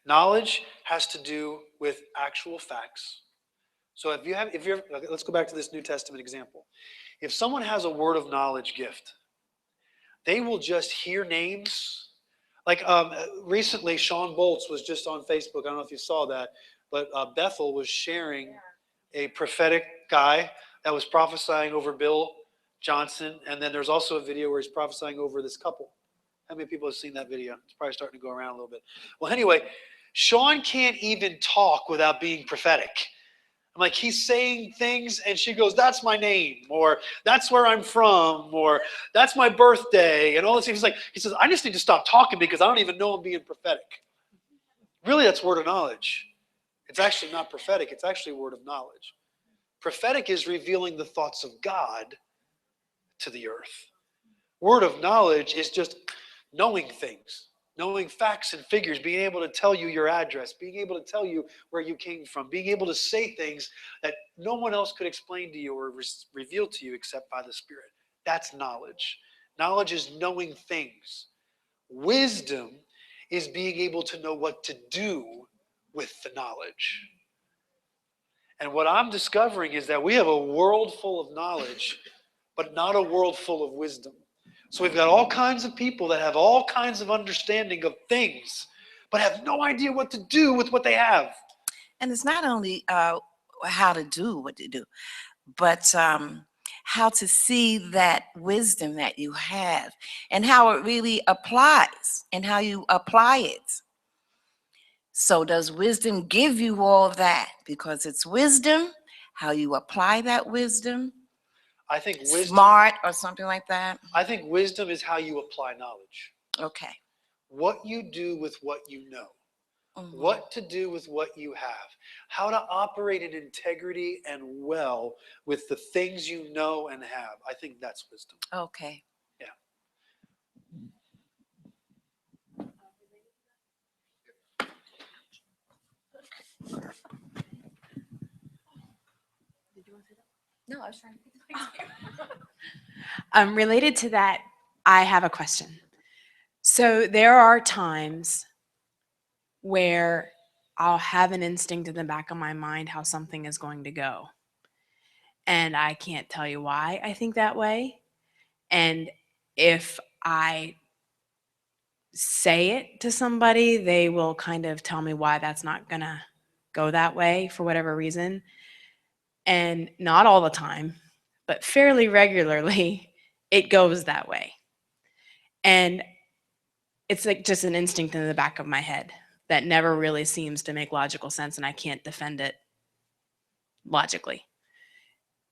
Knowledge has to do with actual facts. So let's go back to this New Testament example. If someone has a word of knowledge gift, they will just hear names. Like recently, Sean Boltz was just on Facebook. I don't know if you saw that, but Bethel was sharing a prophetic guy that was prophesying over Bill Johnson. And then there's also a video where he's prophesying over this couple. How many people have seen that video? It's probably starting to go around a little bit. Well, anyway, Sean can't even talk without being prophetic. I'm like, he's saying things and she goes, that's my name, or that's where I'm from, or that's my birthday, and all this. He says, I just need to stop talking because I don't even know I'm being prophetic. Really, that's word of knowledge. It's actually not prophetic. It's actually word of knowledge. Prophetic is revealing the thoughts of God to the earth. Word of knowledge is just knowing things. Knowing facts and figures, being able to tell you your address, being able to tell you where you came from, being able to say things that no one else could explain to you or reveal to you except by the Spirit. That's knowledge. Knowledge is knowing things. Wisdom is being able to know what to do with the knowledge. And what I'm discovering is that we have a world full of knowledge, but not a world full of wisdom. So we've got all kinds of people that have all kinds of understanding of things, but have no idea what to do with what they have. And it's not only how to do what to do, but how to see that wisdom that you have and how it really applies and how you apply it. So does wisdom give you all of that? Because it's wisdom, how you apply that wisdom. I think wisdom, smart or something like that. I think wisdom is how you apply knowledge. Okay. What you do with what you know. Mhm. what to do with what you have, how to operate in integrity and well with the things you know and have. I think that's wisdom. Okay. Yeah. No, I was trying to. Related to that, I have a question. So there are times where I'll have an instinct in the back of my mind how something is going to go. And I can't tell you why I think that way. And if I say it to somebody, they will kind of tell me why that's not going to go that way for whatever reason. And not all the time, but fairly regularly, it goes that way. And it's like just an instinct in the back of my head that never really seems to make logical sense, and I can't defend it logically.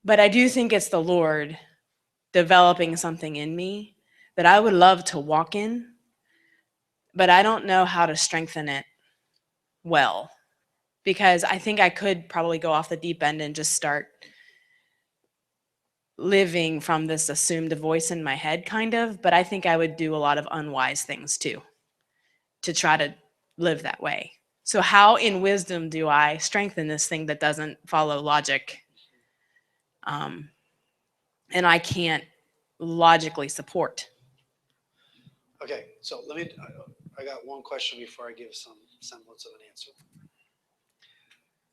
But I do think it's the Lord developing something in me that I would love to walk in, but I don't know how to strengthen it well, because I think I could probably go off the deep end and just start living from this assumed voice in my head, kind of, but I think I would do a lot of unwise things too to try to live that way. So how in wisdom do I strengthen this thing that doesn't follow logic? And I can't logically support. Okay, so I got one question before I give some semblance of an answer.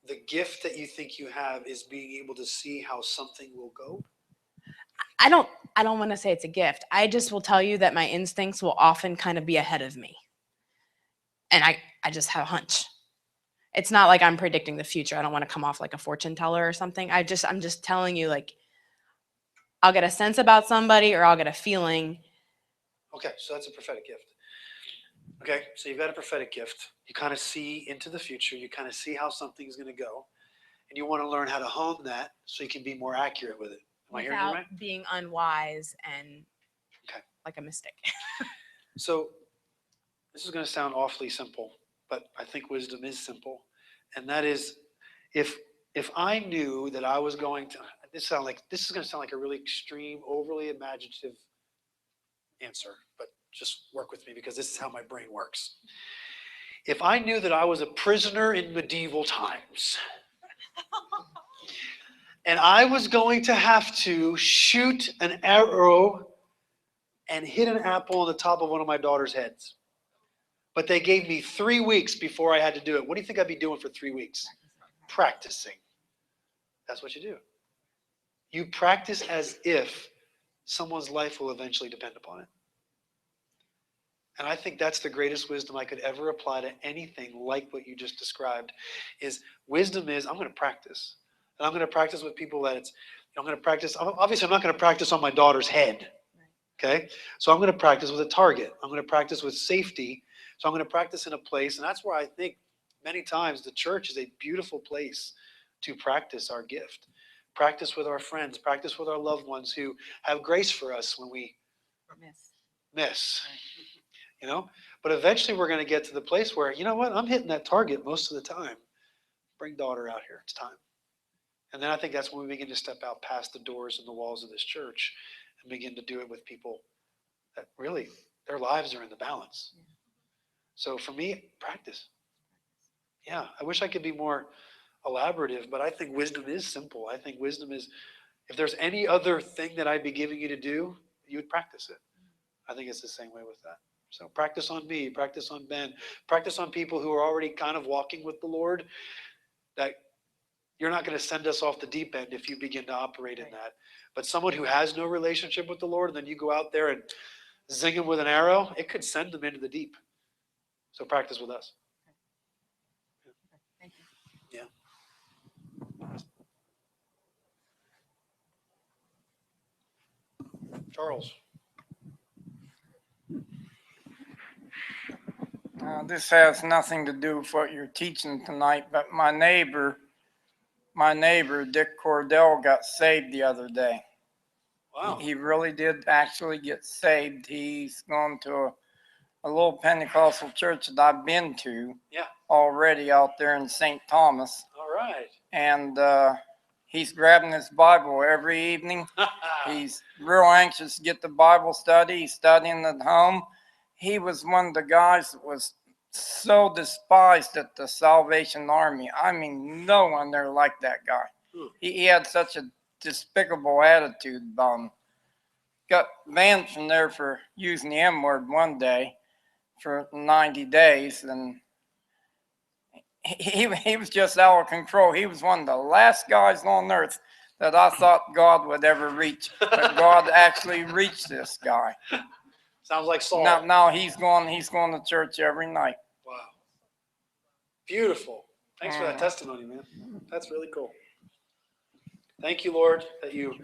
The gift that you think you have is being able to see how something will go? I don't want to say it's a gift. I just will tell you that my instincts will often kind of be ahead of me. And I just have a hunch. It's not like I'm predicting the future. I don't want to come off like a fortune teller or something. I'm just telling you, like, I'll get a sense about somebody or I'll get a feeling. Okay, so that's a prophetic gift. Okay, so you've got a prophetic gift. You kind of see into the future. You kind of see how something's going to go. And you want to learn how to hone that so you can be more accurate with it. Am I hearing you Without right? being unwise and Okay. like a mystic. So this is going to sound awfully simple, but I think wisdom is simple. And that is, if I knew that I was going to, this is going to sound like a really extreme, overly imaginative answer, but just work with me because this is how my brain works. If I knew that I was a prisoner in medieval times, and I was going to have to shoot an arrow and hit an apple on the top of one of my daughter's heads, but they gave me 3 weeks before I had to do it, what do you think I'd be doing for 3 weeks? Practicing. That's what you do. You practice as if someone's life will eventually depend upon it. And I think that's the greatest wisdom I could ever apply to anything like what you just described. Is wisdom is, I'm going to practice. And I'm going to practice with people that it's, I'm going to practice. Obviously, I'm not going to practice on my daughter's head. Okay? So I'm going to practice with a target. I'm going to practice with safety. So I'm going to practice in a place. And that's where I think many times the church is a beautiful place to practice our gift. Practice with our friends. Practice with our loved ones who have grace for us when we miss. You know, but eventually we're going to get to the place where, you know what, I'm hitting that target most of the time. Bring daughter out here. It's time. And then I think that's when we begin to step out past the doors and the walls of this church and begin to do it with people that really, their lives are in the balance. So for me, practice. Yeah, I wish I could be more elaborative, but I think wisdom is simple. I think wisdom is, if there's any other thing that I'd be giving you to do, you would practice it. I think it's the same way with that. So practice on me, practice on Ben, practice on people who are already kind of walking with the Lord, that you're not going to send us off the deep end if you begin to operate in that. But someone who has no relationship with the Lord, and then you go out there and zing them with an arrow, it could send them into the deep. So practice with us. Thank you. Yeah. Charles. This has nothing to do with what you're teaching tonight, but my neighbor, Dick Cordell, got saved the other day. Wow. He really did actually get saved. He's gone to a little Pentecostal church that I've been to Yeah. already out there in St. Thomas. All right. And he's grabbing his Bible every evening. He's real anxious to get the Bible study. He's studying at home. He was one of the guys that was so despised at the Salvation Army. I mean, no one there liked that guy. He had such a despicable attitude about him. Got banned from there for using the M word one day for 90 days, and he was just out of control. He was one of the last guys on earth that I thought God would ever reach, but God actually reached this guy. Sounds like Saul. Now he's going to church every night. Wow. Beautiful. Thanks for that testimony, man. That's really cool. Thank you, Lord, that you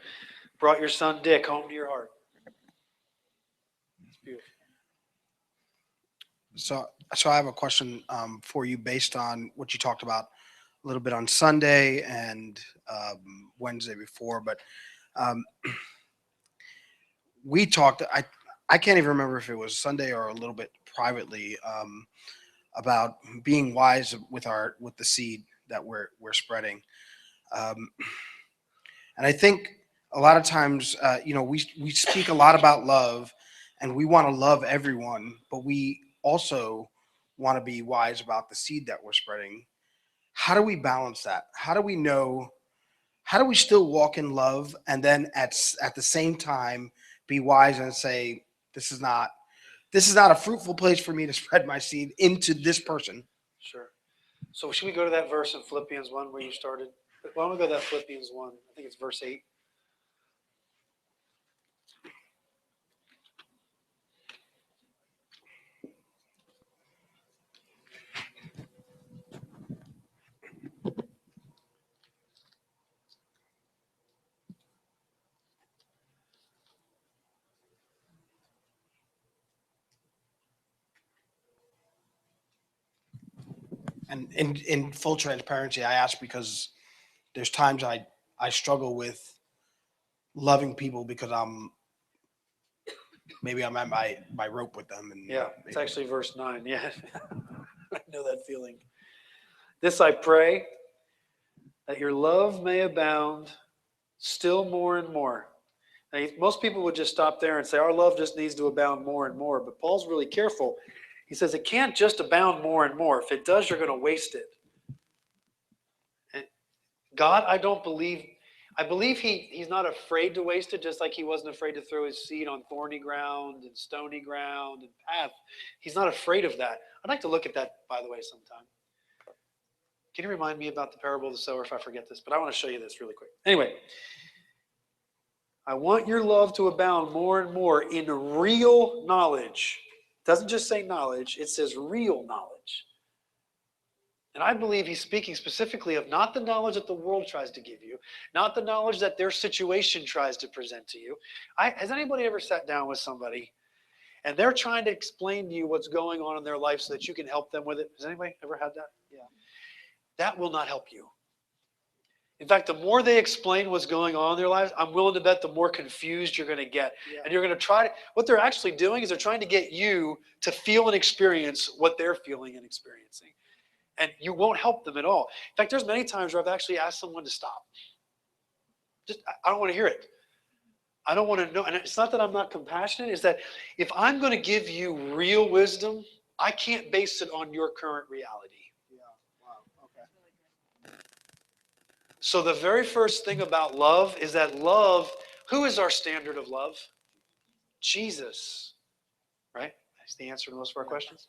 brought your son Dick home to your heart. It's beautiful. So I have a question for you based on what you talked about a little bit on Sunday and Wednesday before, but we talked. I can't even remember if it was Sunday or a little bit privately about being wise with the seed that we're spreading, and I think a lot of times we speak a lot about love, and we want to love everyone, but we also want to be wise about the seed that we're spreading. How do we balance that? How do we know? How do we still walk in love and then at the same time be wise and say, this is not a fruitful place for me to spread my seed into this person? Sure. So should we go to that verse in Philippians 1 where you started? Why don't we go to that Philippians 1? I think it's verse 8. And in full transparency, I ask because there's times I struggle with loving people because maybe I'm at my rope with them. And Yeah, it's actually verse 9. Yeah, I know that feeling. This I pray, that your love may abound still more and more. Now, most people would just stop there and say, our love just needs to abound more and more. But Paul's really careful. He says it can't just abound more and more. If it does, you're going to waste it. And God, I believe he's not afraid to waste it, just like he wasn't afraid to throw his seed on thorny ground and stony ground and path. He's not afraid of that. I'd like to look at that, by the way, sometime. Can you remind me about the parable of the sower if I forget this? But I want to show you this really quick. Anyway, I want your love to abound more and more in real knowledge. It doesn't just say knowledge, it says real knowledge. And I believe he's speaking specifically of not the knowledge that the world tries to give you, not the knowledge that their situation tries to present to you. Has anybody ever sat down with somebody and they're trying to explain to you what's going on in their life so that you can help them with it? Has anybody ever had that? Yeah. That will not help you. In fact, the more they explain what's going on in their lives, I'm willing to bet the more confused you're going to get. Yeah. And you're going to try to, what they're actually doing is they're trying to get you to feel and experience what they're feeling and experiencing. And you won't help them at all. In fact, there's many times where I've actually asked someone to stop. I don't want to hear it. I don't want to know. And it's not that I'm not compassionate. It's that if I'm going to give you real wisdom, I can't base it on your current reality. So the very first thing about love is that love, who is our standard of love? Jesus, right? That's the answer to most of our questions.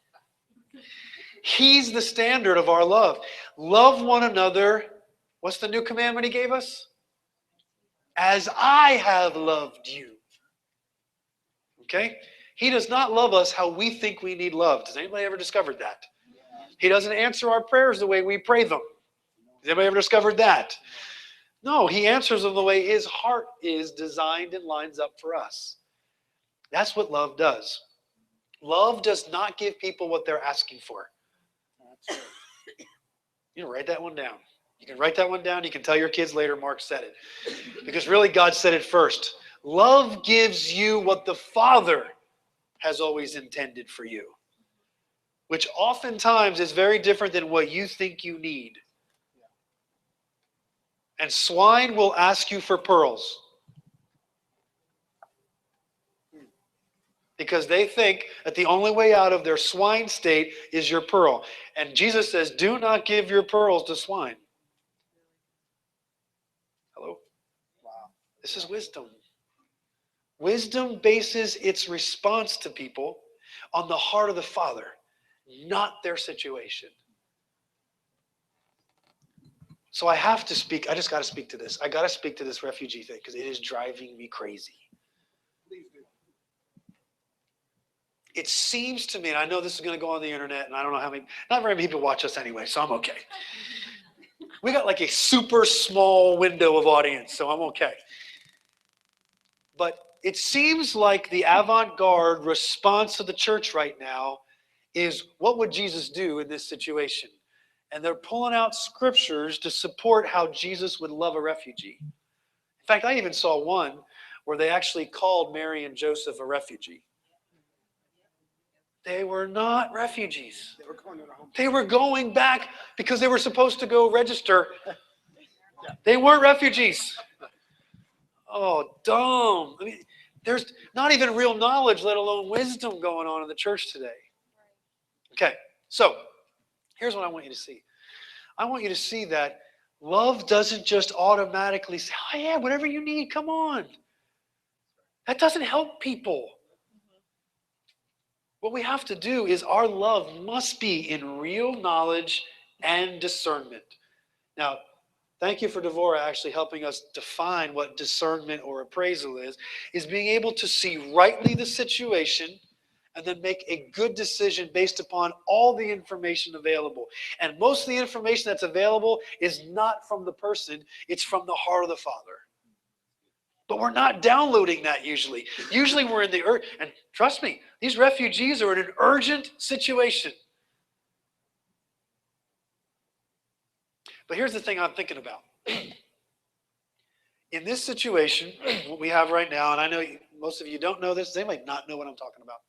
He's the standard of our love. Love one another. What's the new commandment he gave us? As I have loved you. Okay? He does not love us how we think we need love. Has anybody ever discovered that? He doesn't answer our prayers the way we pray them. Has anybody ever discovered that? No, he answers them the way his heart is designed and lines up for us. That's what love does. Love does not give people what they're asking for. You can write that one down. You can write that one down. You can tell your kids later Mark said it. Because really God said it first. Love gives you what the Father has always intended for you. which oftentimes is very different than what you think you need. And swine will ask you for pearls. Because they think that the only way out of their swine state is your pearl. And Jesus says, do not give your pearls to swine. Hello? Wow. This is wisdom. Wisdom bases its response to people on the heart of the Father, not their situation. So I have to speak. I just got to speak to this. I got to speak to this refugee thing because it is driving me crazy. It seems to me, and I know this is going to go on the internet, and I don't know how many, not very many people watch us anyway, so I'm okay. We got like a super small window of audience, so I'm okay. But it seems like the avant-garde response of the church right now is, what would Jesus do in this situation? And they're pulling out scriptures to support how Jesus would love a refugee. In fact, I even saw one where they actually called Mary and Joseph a refugee. They were not refugees. They were going back because they were supposed to go register. They weren't refugees. Oh, dumb. I mean, there's not even real knowledge, let alone wisdom going on in the church today. Okay, so here's what I want you to see. I want you to see that love doesn't just automatically say, oh yeah, whatever you need, come on. That doesn't help people. What we have to do is our love must be in real knowledge and discernment. Now, thank you for Devorah actually helping us define what discernment or appraisal is being able to see rightly the situation and then make a good decision based upon all the information available. And most of the information that's available is not from the person, it's from the heart of the Father. But we're not downloading that usually. Usually we're in the and trust me, these refugees are in an urgent situation. But here's the thing I'm thinking about. In this situation, what we have right now, and I know most of you don't know this, they might not know what I'm talking about.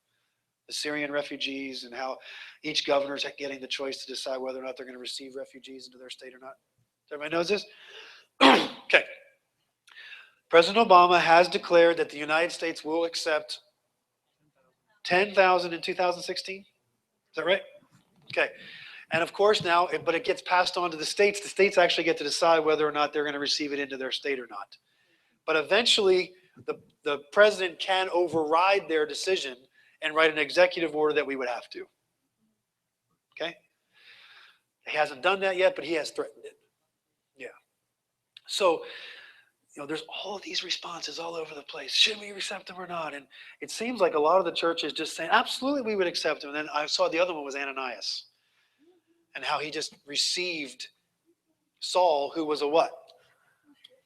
The Syrian refugees and how each governor is getting the choice to decide whether or not they're going to receive refugees into their state or not. Everybody knows this? Okay. President Obama has declared that the United States will accept 10,000 in 2016. Is that right? Okay. And of course now, but it gets passed on to the states. The states actually get to decide whether or not they're going to receive it into their state or not. But eventually, the president can override their decision and write an executive order that we would have to. Okay? He hasn't done that yet, but he has threatened it. Yeah. So, there's all of these responses all over the place. Should we accept them or not? And it seems like a lot of the church is just saying, absolutely, we would accept them. And then I saw the other one was Ananias and how he just received Saul, who was a what?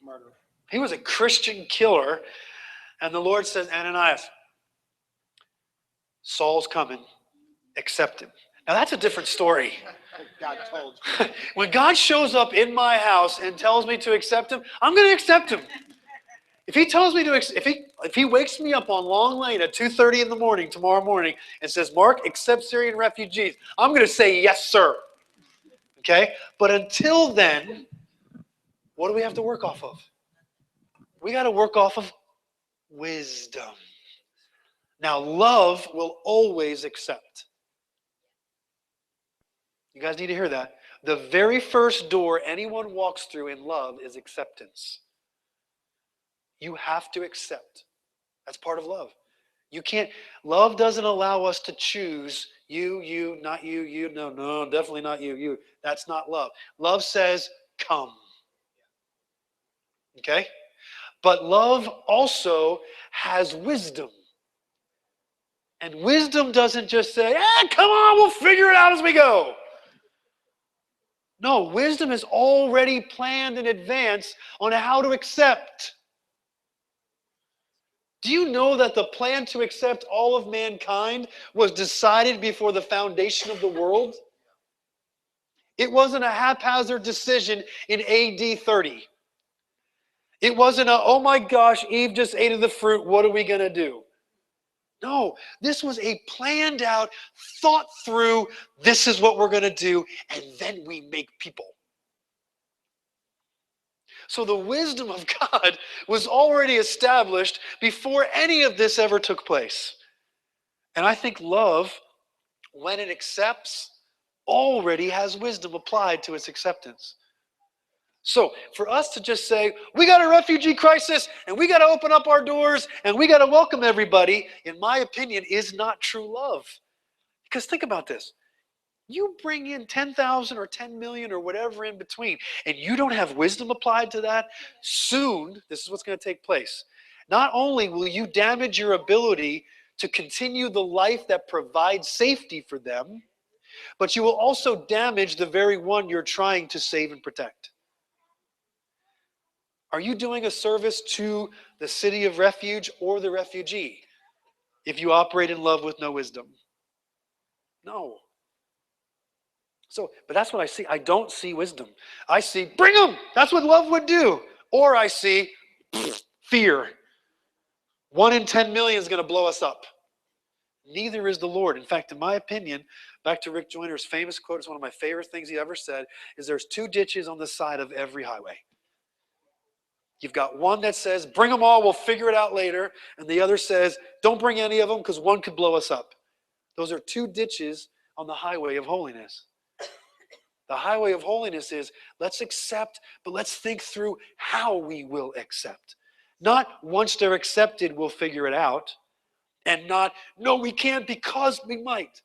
Murderer. He was a Christian killer. And the Lord says, Ananias, Saul's coming. Accept him. Now that's a different story. God told you. When God shows up in my house and tells me to accept him, I'm going to accept him. If he tells me to, if he wakes me up on Long Lane at 2:30 in the morning tomorrow morning and says, Mark, accept Syrian refugees, I'm going to say, yes, sir. Okay? But until then, what do we have to work off of? We got to work off of wisdom. Now, love will always accept. You guys need to hear that. The very first door anyone walks through in love is acceptance. You have to accept. That's part of love. You can't, love doesn't allow us to choose you, not you, no, definitely not you. That's not love. Love says, come. Okay? But love also has wisdom. And wisdom doesn't just say, come on, we'll figure it out as we go. No, wisdom is already planned in advance on how to accept. Do you know that the plan to accept all of mankind was decided before the foundation of the world? It wasn't a haphazard decision in AD 30. It wasn't a, oh my gosh, Eve just ate of the fruit, what are we going to do? No, this was a planned out, thought through, this is what we're going to do, and then we make people. So the wisdom of God was already established before any of this ever took place. And I think love, when it accepts, already has wisdom applied to its acceptance. So for us to just say, we got a refugee crisis and we got to open up our doors and we got to welcome everybody, in my opinion, is not true love. Because think about this. You bring in 10,000 or 10 million or whatever in between, and you don't have wisdom applied to that, soon, this is what's going to take place. Not only will you damage your ability to continue the life that provides safety for them, but you will also damage the very one you're trying to save and protect. Are you doing a service to the city of refuge or the refugee if you operate in love with no wisdom? No. So, but that's what I see. I don't see wisdom. I see, bring them. That's what love would do. Or I see fear. 1 in 10 million is going to blow us up. Neither is the Lord. In fact, in my opinion, back to Rick Joyner's famous quote, it's one of my favorite things he ever said, is there's 2 ditches on the side of every highway. You've got one that says, bring them all, we'll figure it out later. And the other says, don't bring any of them because one could blow us up. Those are 2 ditches on the highway of holiness. The highway of holiness is, let's accept, but let's think through how we will accept. Not once they're accepted, we'll figure it out. And not, no, we can't because we might.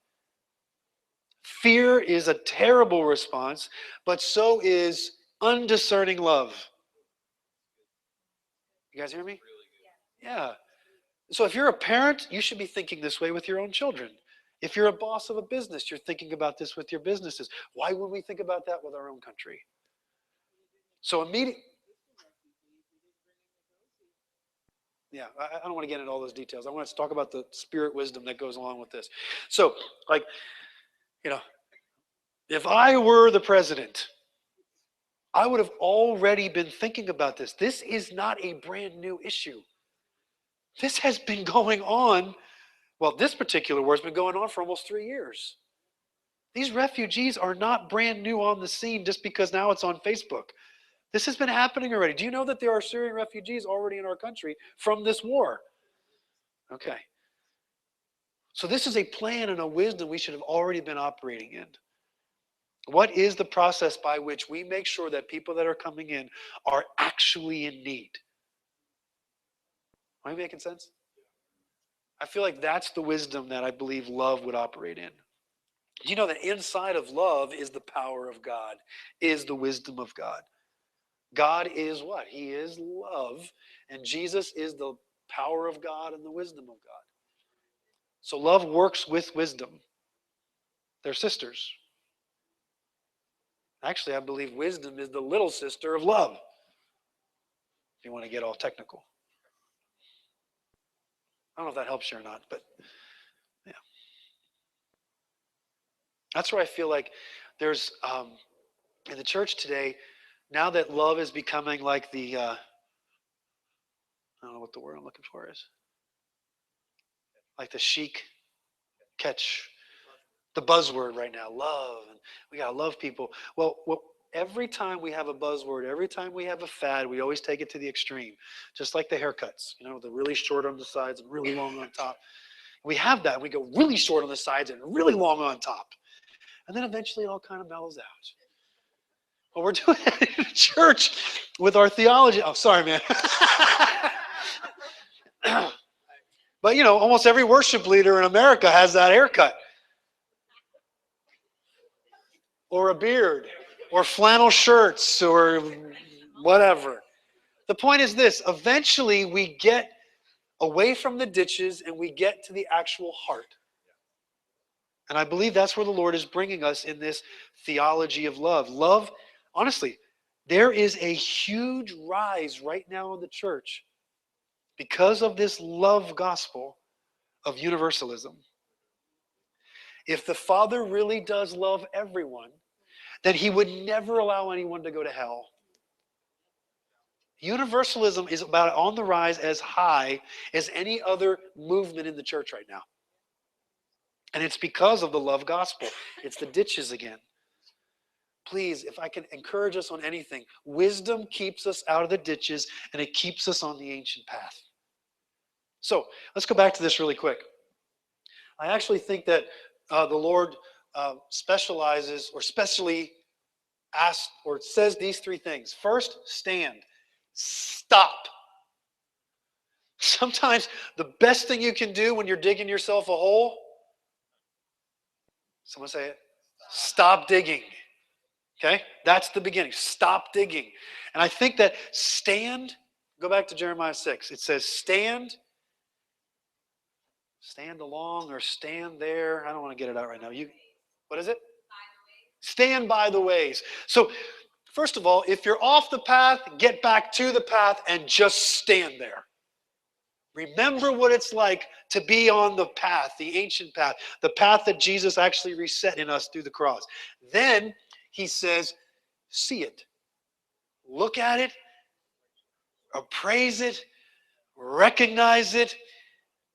Fear is a terrible response, but so is undiscerning love. You guys hear me? Yeah. So if you're a parent, you should be thinking this way with your own children. If you're a boss of a business, you're thinking about this with your businesses. Why wouldn't we think about that with our own country? So immediately, yeah, I don't want to get into all those details. I want to talk about the spirit wisdom that goes along with this. So, like, you know, if I were the president, I would have already been thinking about this. This is not a brand new issue. This has been going on. Well, this particular war has been going on for almost 3 years. These refugees are not brand new on the scene just because now it's on Facebook. This has been happening already. Do you know that there are Syrian refugees already in our country from this war? Okay. So this is a plan and a wisdom we should have already been operating in. What is the process by which we make sure that people that are coming in are actually in need? Am I making sense? I feel like that's the wisdom that I believe love would operate in. Do you know that inside of love is the power of God, is the wisdom of God? God is what? He is love, and Jesus is the power of God and the wisdom of God. So love works with wisdom. They're sisters. Actually, I believe wisdom is the little sister of love, if you want to get all technical. I don't know if that helps you or not, but yeah. That's where I feel like there's, in the church today, now that love is becoming like the, I don't know what the word I'm looking for is. Like the chic catch, the buzzword right now, love, and we gotta love people. Well, every time we have a buzzword, every time we have a fad, we always take it to the extreme. Just like the haircuts, you know, the really short on the sides and really long on top. We have that. We go really short on the sides and really long on top. And then eventually it all kind of mellows out. Well, we're doing that in church with our theology. Oh, sorry, man. But, you know, almost every worship leader in America has that haircut. Or a beard. Or flannel shirts. Or whatever. The point is this. Eventually, we get away from the ditches and we get to the actual heart. And I believe that's where the Lord is bringing us in this theology of love. Love, honestly, there is a huge rise right now in the church because of this love gospel of universalism. If the Father really does love everyone, then he would never allow anyone to go to hell. Universalism is about on the rise as high as any other movement in the church right now. And it's because of the love gospel. It's the ditches again. Please, if I can encourage us on anything, wisdom keeps us out of the ditches and it keeps us on the ancient path. So let's go back to this really quick. I actually think that the Lord specializes or specially asks or says these three things. First, stand. Stop. Sometimes the best thing you can do when you're digging yourself a hole, someone say it, stop digging. Okay? That's the beginning. Stop digging. And I think that stand, go back to Jeremiah 6. It says stand along or stand there. I don't want to get it out right now. What is it? Stand by the ways. So, first of all, if you're off the path, get back to the path and just stand there. Remember what it's like to be on the path, the ancient path, the path that Jesus actually reset in us through the cross. Then he says, see it, look at it, appraise it, recognize it,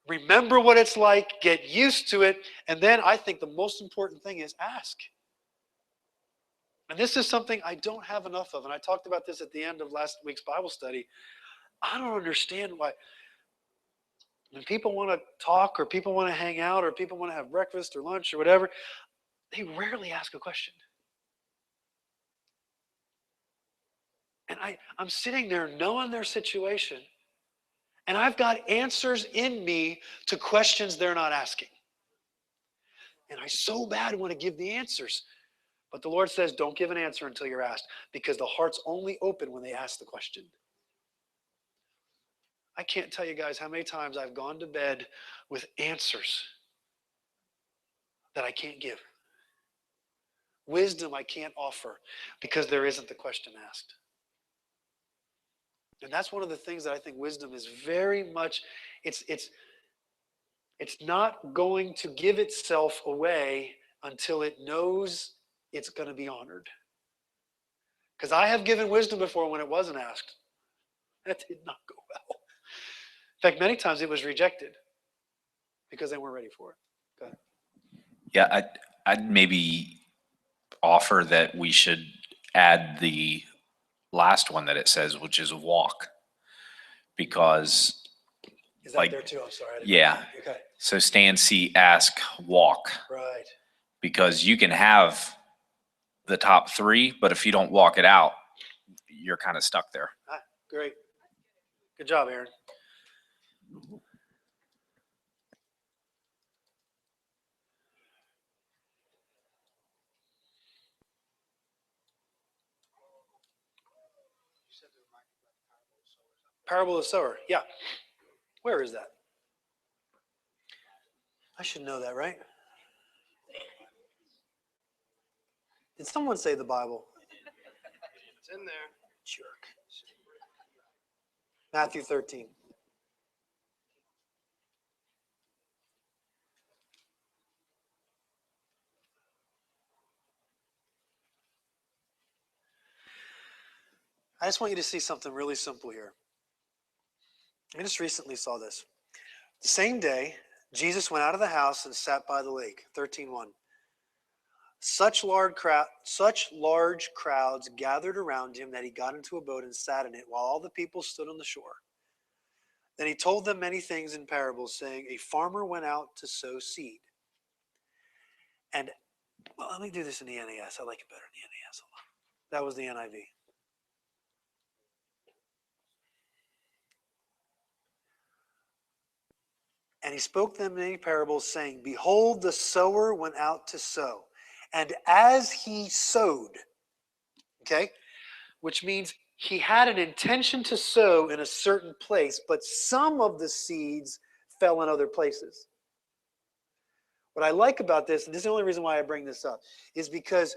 remember what it's like, get used to it, and then I think the most important thing is ask. And this is something I don't have enough of, and I talked about this at the end of last week's Bible study. I don't understand why when people want to talk or people want to hang out or people want to have breakfast or lunch or whatever, they rarely ask a question. And I'm sitting there knowing their situation, and I've got answers in me to questions they're not asking. And I so bad want to give the answers. But the Lord says, don't give an answer until you're asked, because the heart's only open when they ask the question. I can't tell you guys how many times I've gone to bed with answers that I can't give. Wisdom I can't offer because there isn't the question asked. And that's one of the things that I think wisdom is very much, it's not going to give itself away until it knows it's going to be honored. Because I have given wisdom before when it wasn't asked. That did not go well. In fact, many times it was rejected because they weren't ready for it. Go ahead. Yeah, I'd maybe offer that we should add the last one that it says, which is walk. Because, Is that like, there too? I'm sorry. I didn't yeah. know. Okay. So stand, see, ask, walk. Right. Because you can have the top three, but if you don't walk it out, you're kind of stuck there. Ah, great. Good job, Aaron. Parable of the sower. Yeah. Where is that? I should know that, right? Did someone say the Bible? It's in there. Jerk. Matthew 13. I just want you to see something really simple here. I just recently saw this. The same day, Jesus went out of the house and sat by the lake. 13:1. Such large crowds gathered around him that he got into a boat and sat in it while all the people stood on the shore. Then he told them many things in parables, saying, a farmer went out to sow seed. And, well, let me do this in the NAS. I like it better in the NAS. That was the NIV. And he spoke them many parables, saying, behold, the sower went out to sow. And as he sowed, okay, which means he had an intention to sow in a certain place, but some of the seeds fell in other places. What I like about this, and this is the only reason why I bring this up, is because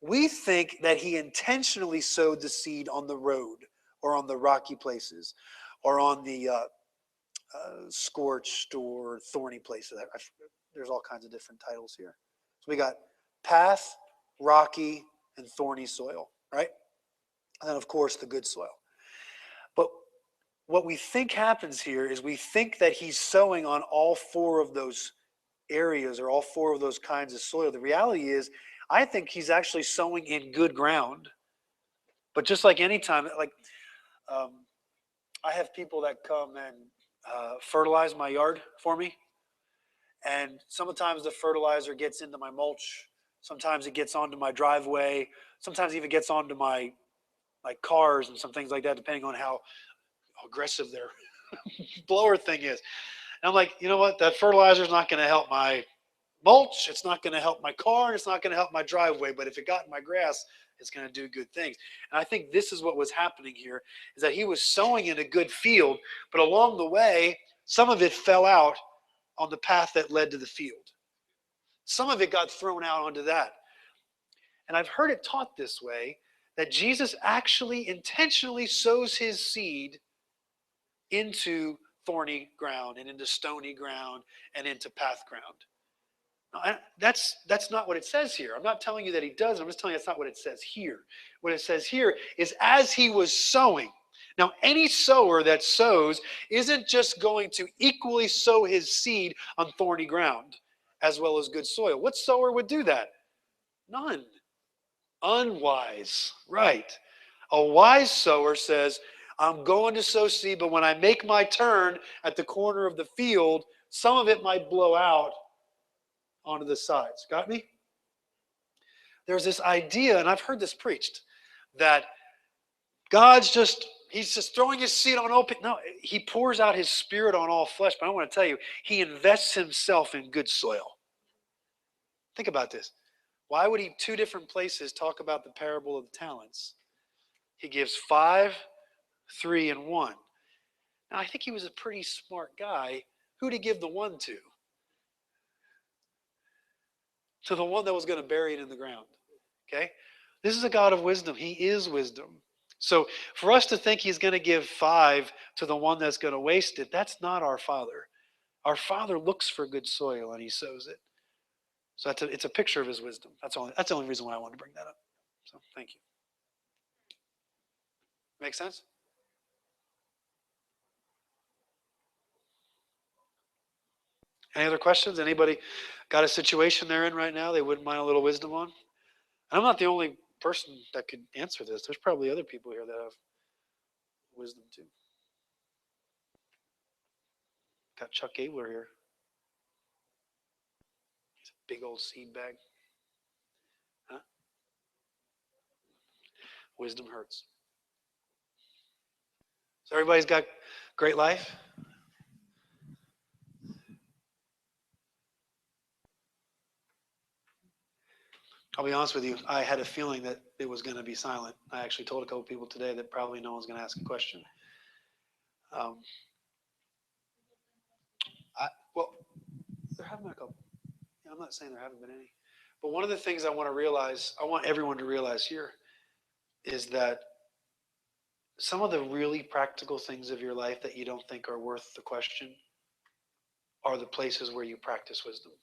we think that he intentionally sowed the seed on the road or on the rocky places or on the scorched or thorny places. There's all kinds of different titles here. So we got path, rocky, and thorny soil, right? And then, of course, the good soil. But what we think happens here is we think that he's sowing on all four of those areas or all four of those kinds of soil. The reality is, I think he's actually sowing in good ground. But just like any time, like I have people that come and fertilize my yard for me. And sometimes the fertilizer gets into my mulch. Sometimes it gets onto my driveway. Sometimes it even gets onto my cars and some things like that, depending on how aggressive their blower thing is. And I'm like, you know what? That fertilizer is not going to help my mulch. It's not going to help my car. And it's not going to help my driveway. But if it got in my grass, it's going to do good things. And I think this is what was happening here, is that he was sowing in a good field, but along the way, some of it fell out on the path that led to the field. Some of it got thrown out onto that. And I've heard it taught this way, that Jesus actually intentionally sows his seed into thorny ground and into stony ground and into path ground. Now, that's not what it says here. I'm not telling you that he does. I'm just telling you that's not what it says here. What it says here is as he was sowing. Now, any sower that sows isn't just going to equally sow his seed on thorny ground as well as good soil. What sower would do that? None. Unwise. Right. A wise sower says, I'm going to sow seed, but when I make my turn at the corner of the field, some of it might blow out onto the sides. Got me? There's this idea, and I've heard this preached, that he's just throwing his seed on open. No, he pours out his spirit on all flesh, but I want to tell you, he invests himself in good soil. Think about this. Why would he, 2 different places, talk about the parable of the talents? He gives 5, 3, and 1. Now, I think he was a pretty smart guy. Who did he give the 1 to? To the one that was going to bury it in the ground. Okay? This is a God of wisdom. He is wisdom. So for us to think he's going to give 5 to the one that's going to waste it, that's not our Father. Our Father looks for good soil and he sows it. So it's a picture of his wisdom. That's the only reason why I wanted to bring that up. So thank you. Make sense? Any other questions? Anybody got a situation they're in right now they wouldn't mind a little wisdom on? And I'm not the only person that could answer this. There's probably other people here that have wisdom too. Got Chuck Abler here. He's a big old seed bag. Huh? Wisdom hurts. So everybody's got great life? I'll be honest with you, I had a feeling that it was going to be silent. I actually told a couple people today that probably no one's going to ask a question. Well, there haven't been a couple. Yeah, I'm not saying there haven't been any. But one of the things I want everyone to realize here, is that some of the really practical things of your life that you don't think are worth the question are the places where you practice wisdom.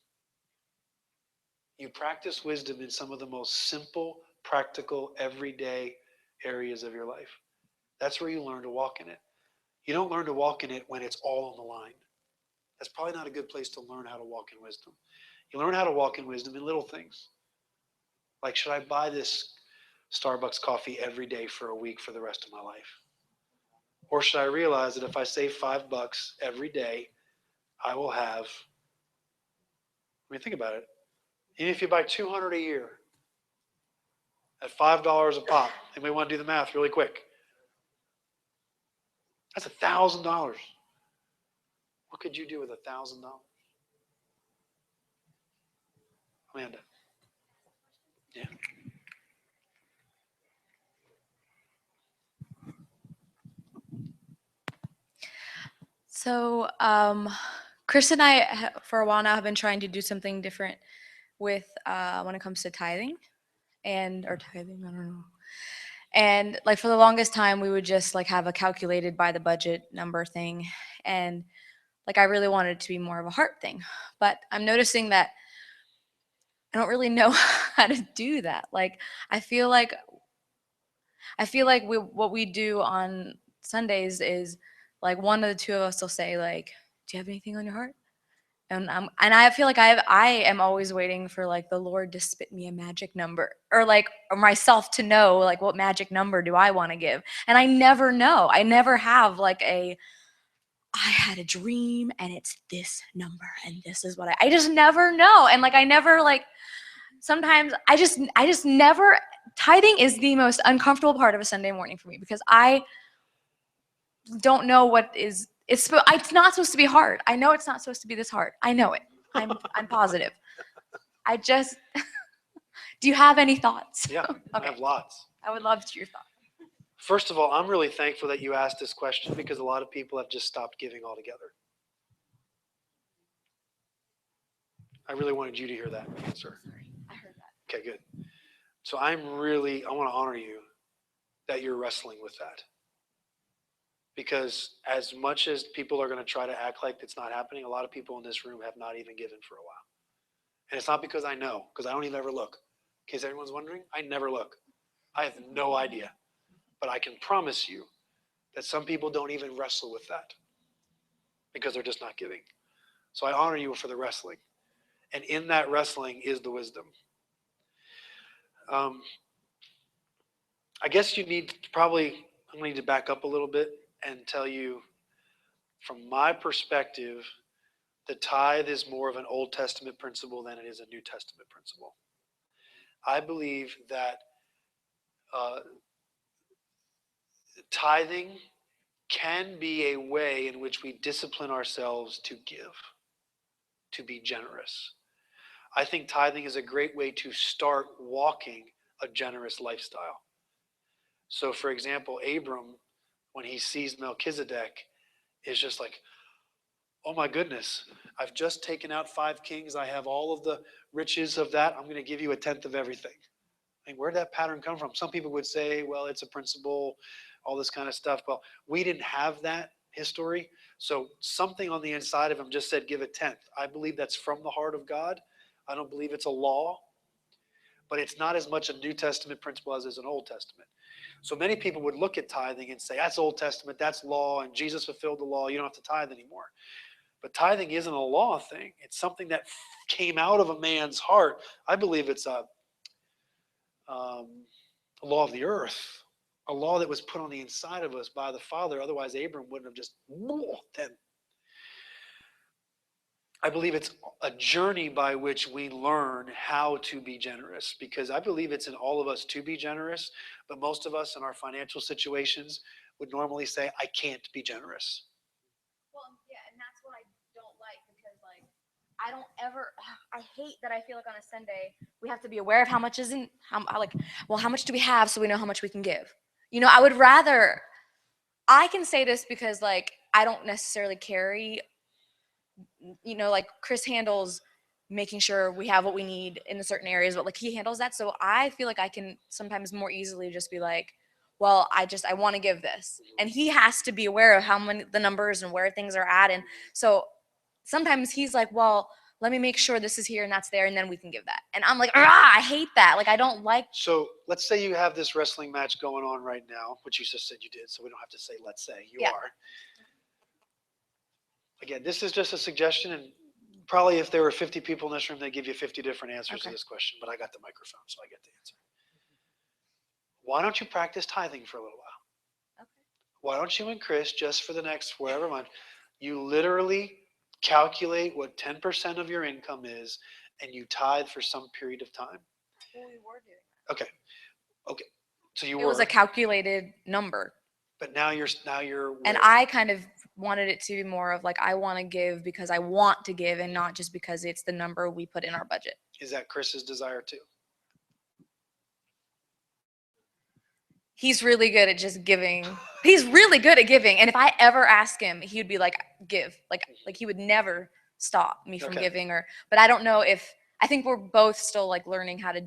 You practice wisdom in some of the most simple, practical, everyday areas of your life. That's where you learn to walk in it. You don't learn to walk in it when it's all on the line. That's probably not a good place to learn how to walk in wisdom. You learn how to walk in wisdom in little things. Like, should I buy this Starbucks coffee every day for a week for the rest of my life? Or should I realize that if I save $5 every day, I will have, think about it. Even if you buy 200 a year at $5 a pop, and we want to do the math really quick, that's $1,000. What could you do with $1,000? Amanda. Yeah. So, Chris and I, for a while now, have been trying to do something different with when it comes to tithing, or tithing, I don't know. And like for the longest time, we would just like have a calculated by the budget number thing, and like I really wanted it to be more of a heart thing. But I'm noticing that I don't really know how to do that. Like I feel like what we do on Sundays is like one of the two of us will say like, "Do you have anything on your heart?" And I feel like I am always waiting for like the Lord to spit me a magic number, or like or myself to know like what magic number do I want to give. And I never know. I never have like I had a dream and it's this number and this is what I just never know. And like I never like sometimes I just never tithing is the most uncomfortable part of a Sunday morning for me because I don't know what is it's not supposed to be hard. I know it's not supposed to be this hard. I know it. I'm positive. I just do you have any thoughts? Yeah, I Okay. have lots. I would love to hear your thoughts. First of all, I'm really thankful that you asked this question because a lot of people have just stopped giving altogether. I really wanted you to hear that answer. I heard that. Okay, good. So I want to honor you that you're wrestling with that. Because as much as people are going to try to act like it's not happening, a lot of people in this room have not even given for a while. And it's not because I know, because I don't even ever look. In case everyone's wondering, I never look. I have no idea. But I can promise you that some people don't even wrestle with that because they're just not giving. So I honor you for the wrestling. And in that wrestling is the wisdom. I guess I'm going to need to back up a little bit and tell you, from my perspective, the tithe is more of an Old Testament principle than it is a New Testament principle. I believe that tithing can be a way in which we discipline ourselves to give, to be generous. I think tithing is a great way to start walking a generous lifestyle. So, for example, Abram, when he sees Melchizedek, is just like, oh my goodness, I've just taken out 5 kings. I have all of the riches of that. I'm going to give you a tenth of everything. I mean, where'd that pattern come from? Some people would say, well, it's a principle, all this kind of stuff. Well, we didn't have that history. So something on the inside of him just said, give a tenth. I believe that's from the heart of God. I don't believe it's a law, but it's not as much a New Testament principle as is an Old Testament. So many people would look at tithing and say, that's Old Testament, that's law, and Jesus fulfilled the law. You don't have to tithe anymore. But tithing isn't a law thing. It's something that came out of a man's heart. I believe it's a law of the earth, a law that was put on the inside of us by the Father. Otherwise, Abram wouldn't have just then. I believe it's a journey by which we learn how to be generous, because I believe it's in all of us to be generous, but most of us in our financial situations would normally say, I can't be generous. Well, yeah, and that's what I don't like because, like, I hate that I feel like on a Sunday we have to be aware of how much isn't, how much do we have so we know how much we can give? You know, I would rather, I can say this because, like, I don't necessarily carry, you know, like Chris handles making sure we have what we need in certain areas, but like he handles that. So I feel like I can sometimes more easily just be like, well, I want to give this. And he has to be aware of how many the numbers and where things are at. And so sometimes he's like, well, let me make sure this is here and that's there, and then we can give that. And I'm like, I hate that. Like, I don't like. So let's say you have this wrestling match going on right now, which you just said you did, so we don't have to say let's say. You are. Again, this is just a suggestion, and probably if there were 50 people in this room, they'd give you 50 different answers to this question, but I got the microphone, so I get the answer. Why don't you practice tithing for a little while? Okay. Why don't you and Chris, just for the next whatever month, you literally calculate what 10% of your income is, and you tithe for some period of time? Well, we were doing that. Okay. So you It were. was a calculated number. But now you're. And I kind of wanted it to be more of like, I want to give because I want to give and not just because it's the number we put in our budget. Is that Chris's desire too? He's really good at just giving. He's really good at giving. And if I ever ask him, he would be like, give. Like he would never stop me from giving but I don't know if, I think we're both still like learning how to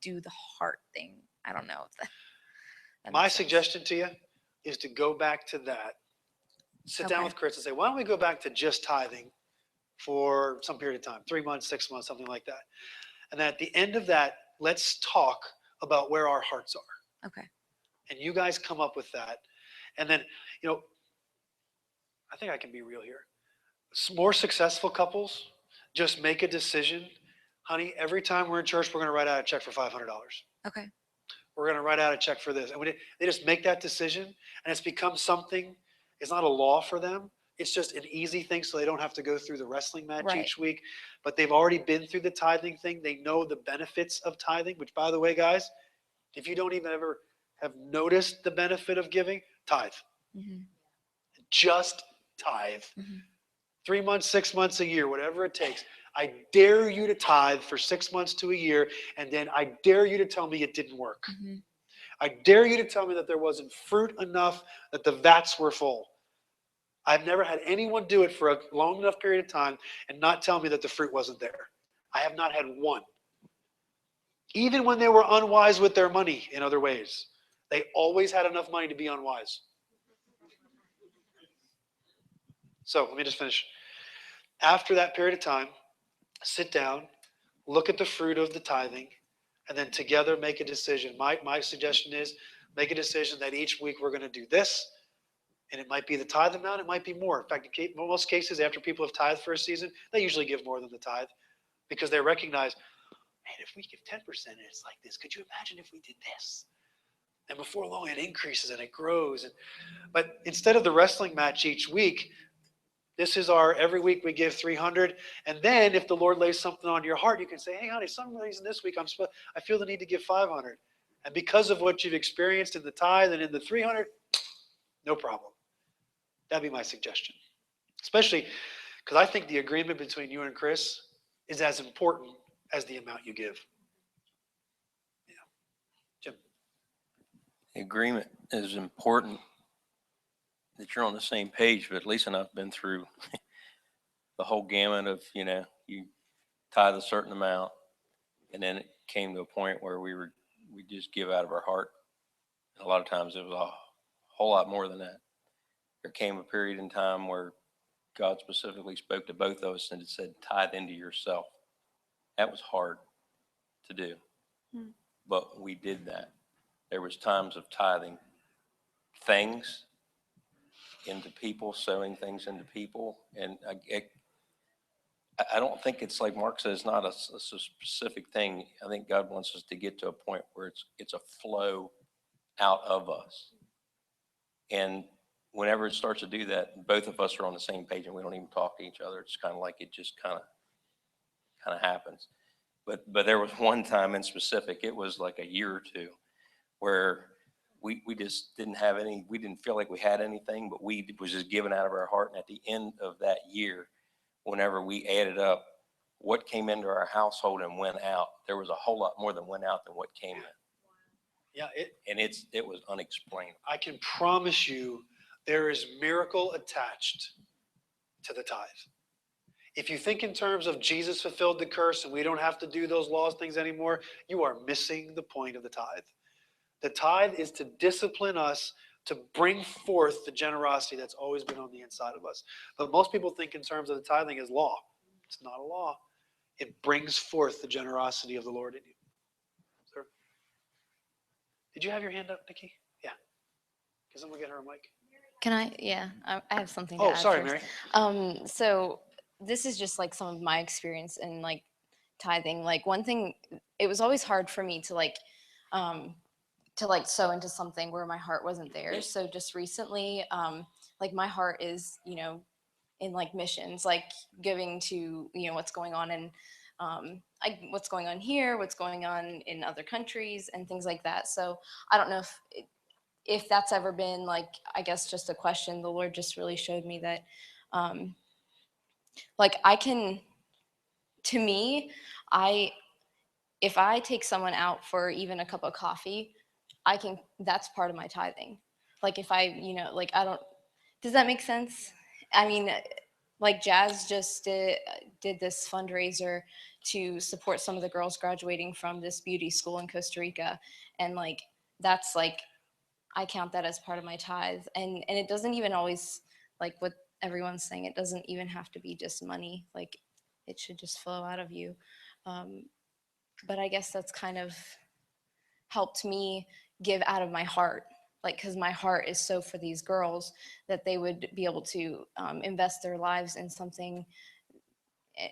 do the heart thing. I don't know if that My makes sense. suggestion to you is to go back to that. Sit down with Chris and say, why don't we go back to just tithing for some period of time, 3 months, 6 months, something like that. And at the end of that, let's talk about where our hearts are. Okay. And you guys come up with that. And then, you know, I think I can be real here. More successful couples just make a decision. Honey, every time we're in church, we're going to write out a check for $500. Okay. We're going to write out a check for this. And they just make that decision, and it's become something, it's not a law for them. It's just an easy thing so they don't have to go through the wrestling match Right. each week. But they've already been through the tithing thing. They know the benefits of tithing, which, by the way, guys, if you don't even ever have noticed the benefit of giving, tithe. Mhm. Just tithe. Mhm. 3 months, 6 months, a year, whatever it takes. I dare you to tithe for 6 months to a year, and then I dare you to tell me it didn't work. Mhm. I dare you to tell me that there wasn't fruit enough, that the vats were full. I've never had anyone do it for a long enough period of time and not tell me that the fruit wasn't there. I have not had one. Even when they were unwise with their money in other ways, they always had enough money to be unwise. So let me just finish. After that period of time, sit down, look at the fruit of the tithing, and then together make a decision. My suggestion is make a decision that each week we're going to do this, and it might be the tithe amount, it might be more. In fact, in most cases, after people have tithed for a season, they usually give more than the tithe because they recognize, man, if we give 10% and it's like this, could you imagine if we did this? And before long, it increases and it grows. But instead of the wrestling match each week, this is our every week we give 300, and then if the Lord lays something on your heart, you can say, "Hey, honey, some reason this week I feel the need to give 500," and because of what you've experienced in the tithe and in the 300, no problem. That'd be my suggestion, especially because I think the agreement between you and Chris is as important as the amount you give. Yeah, Jim. The agreement is important that you're on the same page, but Lisa and I've been through the whole gamut of, you tithe a certain amount, and then it came to a point where we just give out of our heart. And a lot of times it was a whole lot more than that. There came a period in time where God specifically spoke to both of us and it said, tithe into yourself. That was hard to do, but we did that. There was times of tithing things into people, sowing things into people. And I don't think it's like Mark says, not a specific thing. I think God wants us to get to a point where it's a flow out of us. And whenever it starts to do that, both of us are on the same page and we don't even talk to each other. It's kind of like it just kind of happens. But there was one time in specific, it was like a year or two, where we just didn't have any, we didn't feel like we had anything, but we was just given out of our heart. And at the end of that year, whenever we added up what came into our household and went out, there was a whole lot more than went out than what came in. Yeah, it was unexplainable. I can promise you there is miracle attached to the tithe. If you think in terms of Jesus fulfilled the curse and we don't have to do those laws things anymore, you are missing the point of the tithe. The tithe is to discipline us to bring forth the generosity that's always been on the inside of us. But most people think in terms of the tithing as law. It's not a law. It brings forth the generosity of the Lord in you. Sir? Did you have your hand up, Nikki? Yeah. Can someone get her a mic? Can I? Yeah, I have something to Oh, add sorry, first. Mary. So this is just like some of my experience in like tithing. Like one thing, it was always hard for me to like sow into something where my heart wasn't there. So just recently, like my heart is, in like missions, like giving to, what's going on in, what's going on here, what's going on in other countries and things like that. So I don't know if that's ever been like, I guess just a question. The Lord just really showed me that, like I can, to me, if I take someone out for even a cup of coffee, that's part of my tithing. Like if I, does that make sense? I mean, like Jazz just did this fundraiser to support some of the girls graduating from this beauty school in Costa Rica. And like, that's like, I count that as part of my tithe. And it doesn't even always, like what everyone's saying, it doesn't even have to be just money. Like it should just flow out of you. But I guess that's kind of helped me give out of my heart like, because my heart is so for these girls that they would be able to invest their lives in something eh,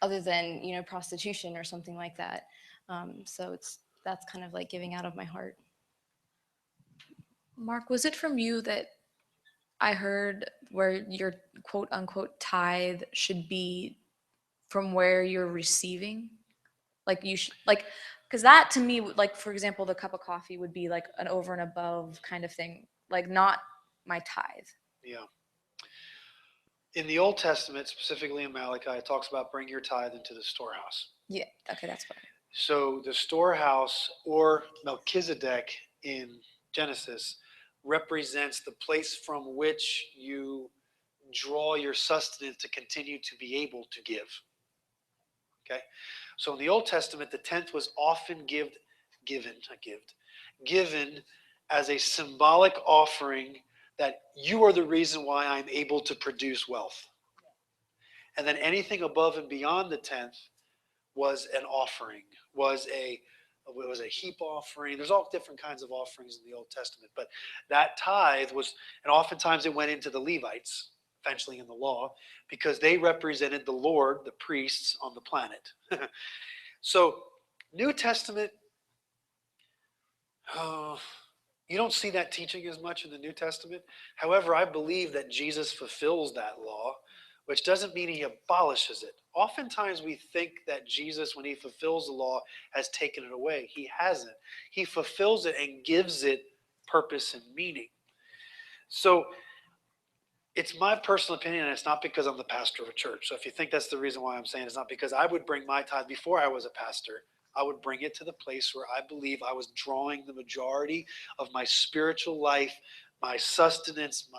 other than, you know, prostitution or something like that. So that's kind of like giving out of my heart. Mark, was it from you that I heard where your quote unquote tithe should be from where you're receiving? Like you should, like, because that to me, like, for example, the cup of coffee would be like an over and above kind of thing, like not my tithe. Yeah. In the Old Testament, specifically in Malachi, it talks about bring your tithe into the storehouse. Yeah, okay, that's what So the storehouse, or Melchizedek in Genesis, represents the place from which you draw your sustenance to continue to be able to give. Okay? So in the Old Testament, the tenth was often given as a symbolic offering that you are the reason why I'm able to produce wealth. And then anything above and beyond the tenth was an offering, was a heap offering. There's all different kinds of offerings in the Old Testament, but that tithe was, and oftentimes it went into the Levites, eventually in the law, because they represented the Lord, the priests on the planet. So New Testament, you don't see that teaching as much in the New Testament. However, I believe that Jesus fulfills that law, which doesn't mean he abolishes it. Oftentimes we think that Jesus, when he fulfills the law, has taken it away. He hasn't. He fulfills it and gives it purpose and meaning. So it's my personal opinion, and it's not because I'm the pastor of a church. So if you think that's the reason why I'm saying it's not because I would bring my tithe before I was a pastor. I would bring it to the place where I believe I was drawing the majority of my spiritual life, my sustenance,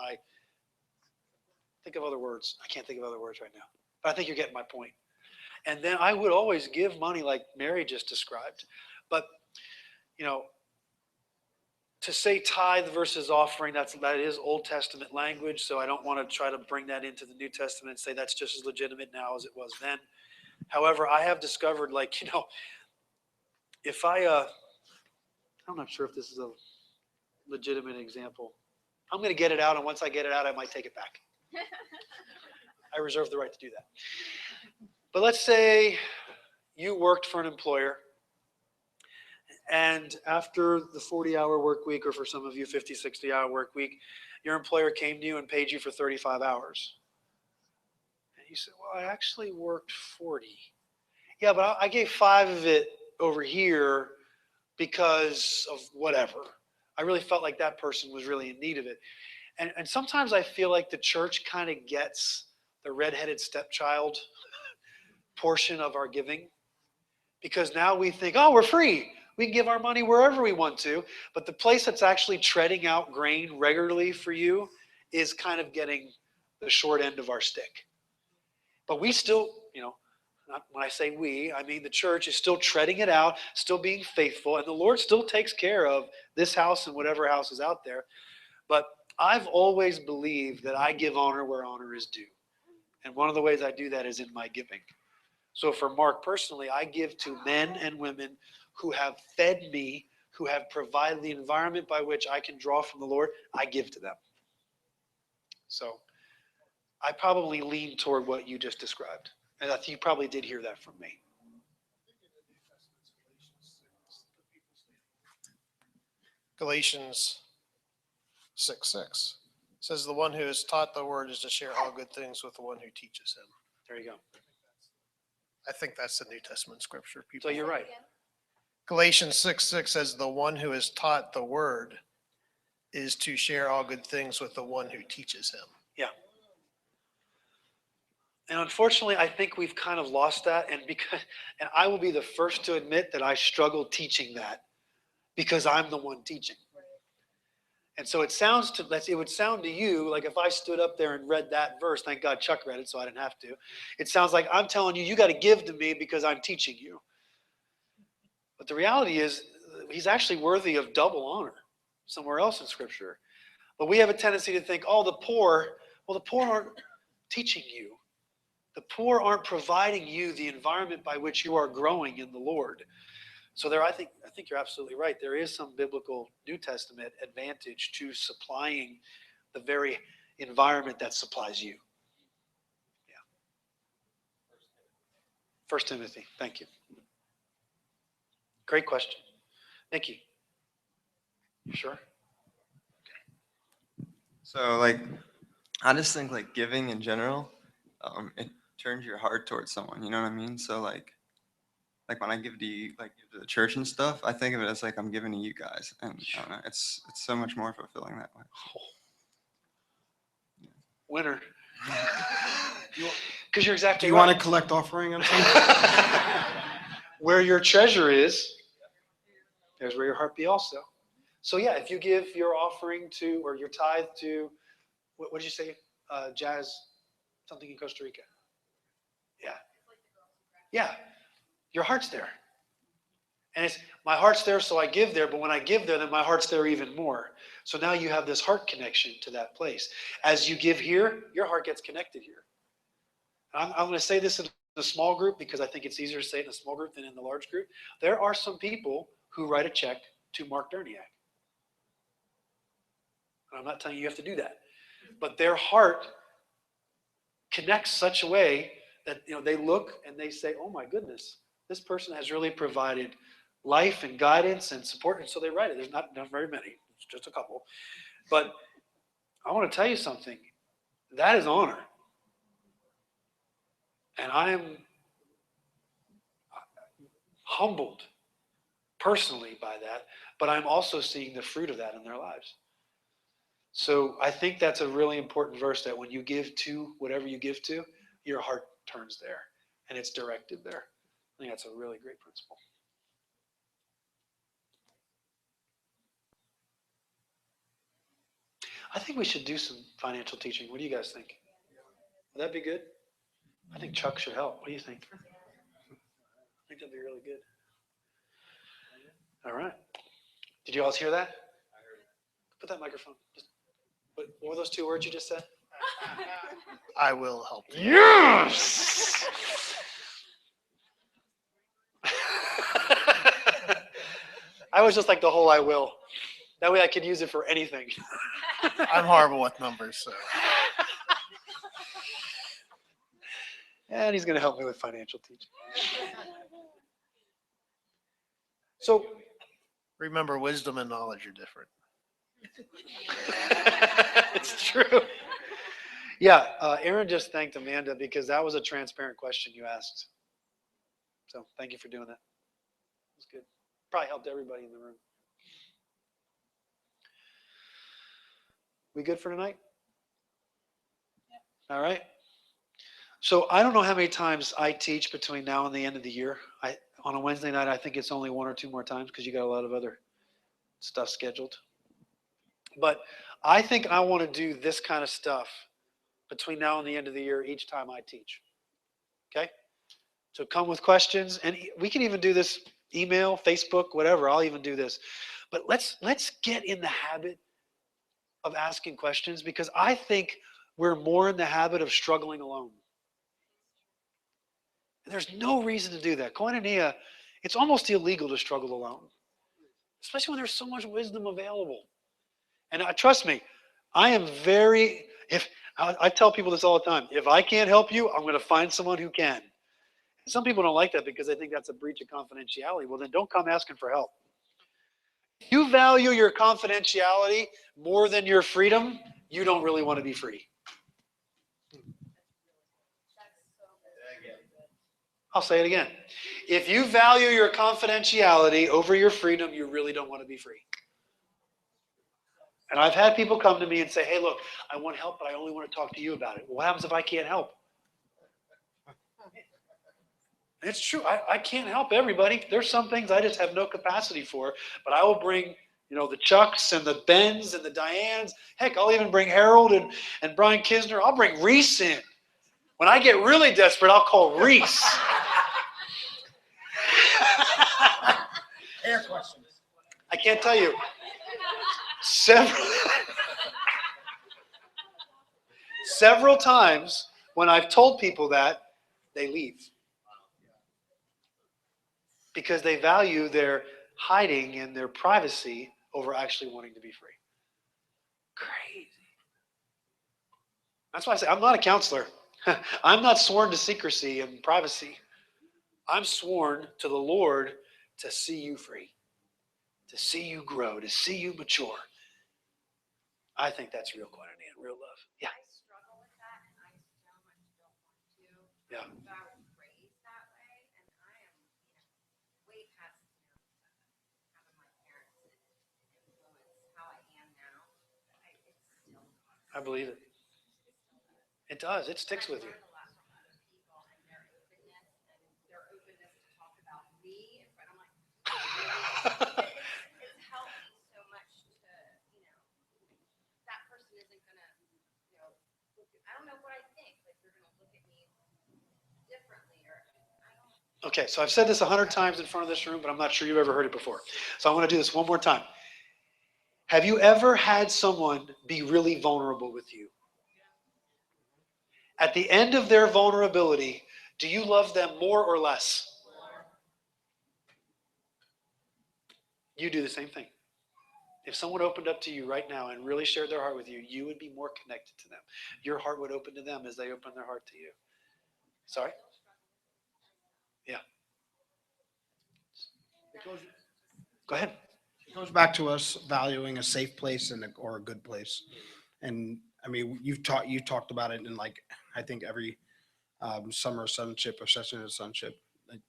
think of other words. I can't think of other words right now. But I think you're getting my point. And then I would always give money like Mary just described. But, you know, to say tithe versus offering, that is Old Testament language. So I don't want to try to bring that into the New Testament and say that's just as legitimate now as it was then. However, I have discovered, like, you know, if I'm not sure if this is a legitimate example. I'm going to get it out, and once I get it out, I might take it back. I reserve the right to do that. But let's say you worked for an employer, and after the 40-hour work week, or for some of you, 50, 60-hour work week, your employer came to you and paid you for 35 hours. And you said, well, I actually worked 40. Yeah, but I gave 5 of it over here because of whatever. I really felt like that person was really in need of it. And sometimes I feel like the church kind of gets the redheaded stepchild portion of our giving, because now we think, oh, we're free. We can give our money wherever we want to. But the place that's actually treading out grain regularly for you is kind of getting the short end of our stick. But we still, you know, when I say we, I mean the church is still treading it out, still being faithful, and the Lord still takes care of this house and whatever house is out there. But I've always believed that I give honor where honor is due. And one of the ways I do that is in my giving. So for Mark personally, I give to men and women who have fed me, who have provided the environment by which I can draw from the Lord. I give to them. So I probably lean toward what you just described. And I think you probably did hear that from me. Galatians 6:6 says, the one who is taught the word is to share all good things with the one who teaches him. There you go. I think that's the New Testament scripture. So you're right. Galatians 6:6 says, the one who is taught the word is to share all good things with the one who teaches him. Yeah. And unfortunately, I think we've kind of lost that. And I will be the first to admit that I struggle teaching that because I'm the one teaching. And so it would sound to you like if I stood up there and read that verse, thank God Chuck read it so I didn't have to. It sounds like I'm telling you, you got to give to me because I'm teaching you. But the reality is he's actually worthy of double honor somewhere else in Scripture. But we have a tendency to think, oh, the poor aren't teaching you. The poor aren't providing you the environment by which you are growing in the Lord. So there, I think you're absolutely right. There is some biblical New Testament advantage to supplying the very environment that supplies you. Yeah. 1 Timothy. Thank you. Great question. Nikki. Sure. So like, I just think like giving in general, it turns your heart towards someone. You know what I mean? So like when I give to you, like give to the church and stuff, I think of it as like I'm giving to you guys, and I don't know, it's so much more fulfilling that way. Winner. Because you're exactly Do you right. want to collect offering on something? Where your treasure is, there's where your heart be also. So yeah, if you give your offering to, or your tithe to, what did you say, Jazz, something in Costa Rica? Yeah. Yeah, your heart's there. And it's, my heart's there, so I give there, but when I give there, then my heart's there even more. So now you have this heart connection to that place. As you give here, your heart gets connected here. I'm going to say this in a small group because I think it's easier to say it in a small group than in the large group. There are some people who write a check to Mark Derniak. I'm not telling you you have to do that. But their heart connects such a way that they look and they say, oh my goodness, this person has really provided life and guidance and support. And so they write it. There's not very many. It's just a couple. But I want to tell you something. That is honor. And I am humbled personally by that, but I'm also seeing the fruit of that in their lives. So I think that's a really important verse, that when you give to whatever you give to, your heart turns there and it's directed there. I think that's a really great principle. I think we should do some financial teaching. What do you guys think? Would that be good? I think Chuck should help. What do you think? I think that'd be really good. All right. Did you all hear that? Put that microphone. What were those 2 words you just said? I will help you. Yes! I was just like the whole I will. That way I could use it for anything. I'm horrible with numbers, so. And he's going to help me with financial teaching. So, Remember, wisdom and knowledge are different. it's true. Yeah, Aaron just thanked Amanda because that was a transparent question you asked. So thank you for doing that. It was good. Probably helped everybody in the room. We good for tonight? All right. So I don't know how many times I teach between now and the end of the year. On a Wednesday night, I think it's only 1 or 2 more times because you got a lot of other stuff scheduled. But I think I want to do this kind of stuff between now and the end of the year each time I teach. Okay? So come with questions, and we can even do this email, Facebook, whatever. I'll even do this. But let's get in the habit of asking questions, because I think we're more in the habit of struggling alone. And there's no reason to do that. Koinonia, it's almost illegal to struggle alone, especially when there's so much wisdom available. And trust me, I am I tell people this all the time. If I can't help you, I'm going to find someone who can. And some people don't like that because they think that's a breach of confidentiality. Well, then don't come asking for help. If you value your confidentiality more than your freedom, you don't really want to be free. I'll say it again. If you value your confidentiality over your freedom, you really don't want to be free. And I've had people come to me and say, hey, look, I want help, but I only want to talk to you about it. Well, what happens if I can't help? It's true. I can't help everybody. There's some things I just have no capacity for, but I will bring, the Chucks and the Bens and the Dianes. Heck, I'll even bring Harold and Brian Kisner. I'll bring Reese in. When I get really desperate, I'll call Reese. Air questions. I can't tell you. Several times when I've told people that, they leave. because they value their hiding and their privacy over actually wanting to be free. Crazy. That's why I say I'm not a counselor. I'm not sworn to secrecy and privacy. I'm sworn to the Lord to see you free, to see you grow, to see you mature. I think that's real koinonia and real love. Yeah. I struggle with that, and I so much don't want to. Yeah. But I was raised that way, and I am, way past, having my parents influence how I am now. It's still I believe it. It does. It sticks with you. learned a lot from other people and their openness to talk about me in front of my. It's helped me so much to, that person isn't gonna, I don't know what I think, like they're gonna look at me differently, or I don't. Okay, so I've said this 100 times in front of this room, but I'm not sure you've ever heard it before. So I want to do this one more time. Have you ever had someone be really vulnerable with you? At the end of their vulnerability, do you love them more or less? You do the same thing. If someone opened up to you right now and really shared their heart with you, you would be more connected to them. Your heart would open to them as they open their heart to you. Sorry? Yeah. Go ahead. It goes back to us valuing a safe place or a good place. And I mean, you talked about it in like, I think every summer sonship or session of sonship. Like,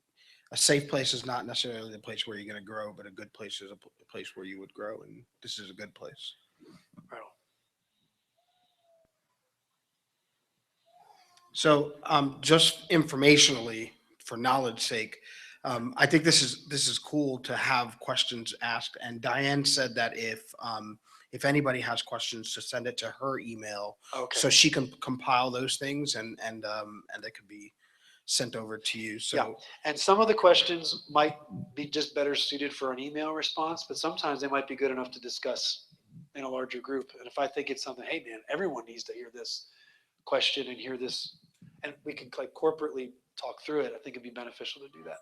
a safe place is not necessarily the place where you're going to grow, but a good place is a place where you would grow. And this is a good place. Right on. So just informationally, for knowledge sake, I think this is cool to have questions asked. And Diane said that if anybody has questions, to send it to her email, Okay. so she can compile those things and they could be sent over to you. So Yeah. And some of the questions might be just better suited for an email response, but sometimes they might be good enough to discuss in a larger group. And if I think it's something, hey man, everyone needs to hear this question and hear this, and we can like corporately talk through it, I think it'd be beneficial to do that.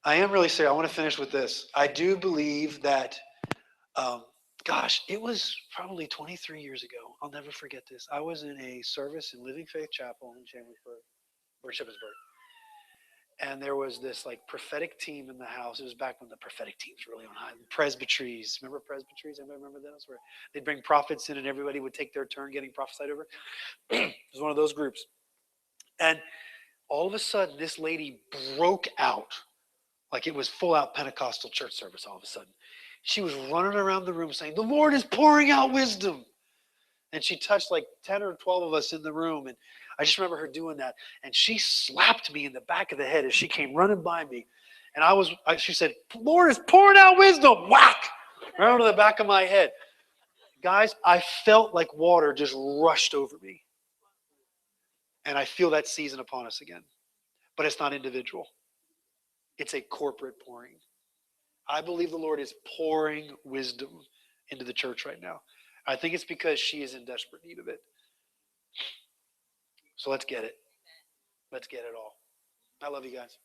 I am really serious. I want to finish with this. I do believe that, gosh, it was probably 23 years ago. I'll never forget this. I was in a service in Living Faith Chapel in Chambersburg, or Shippensburg. And there was this like prophetic team in the house. It was back when the prophetic teams were really on high. Presbyteries. Remember presbyteries? Anybody remember those? Where they'd bring prophets in and everybody would take their turn getting prophesied over. It was one of those groups. And all of a sudden, this lady broke out. Like it was full out Pentecostal church service all of a sudden. She was running around the room saying, "The Lord is pouring out wisdom." And she touched like 10 or 12 of us in the room. And I just remember her doing that. And she slapped me in the back of the head as she came running by me. And she said, "Lord is pouring out wisdom." Whack! Right onto the back of my head. Guys, I felt like water just rushed over me. And I feel that season upon us again. But it's not individual. It's a corporate pouring. I believe the Lord is pouring wisdom into the church right now. I think it's because she is in desperate need of it. So let's get it. Let's get it all. I love you guys.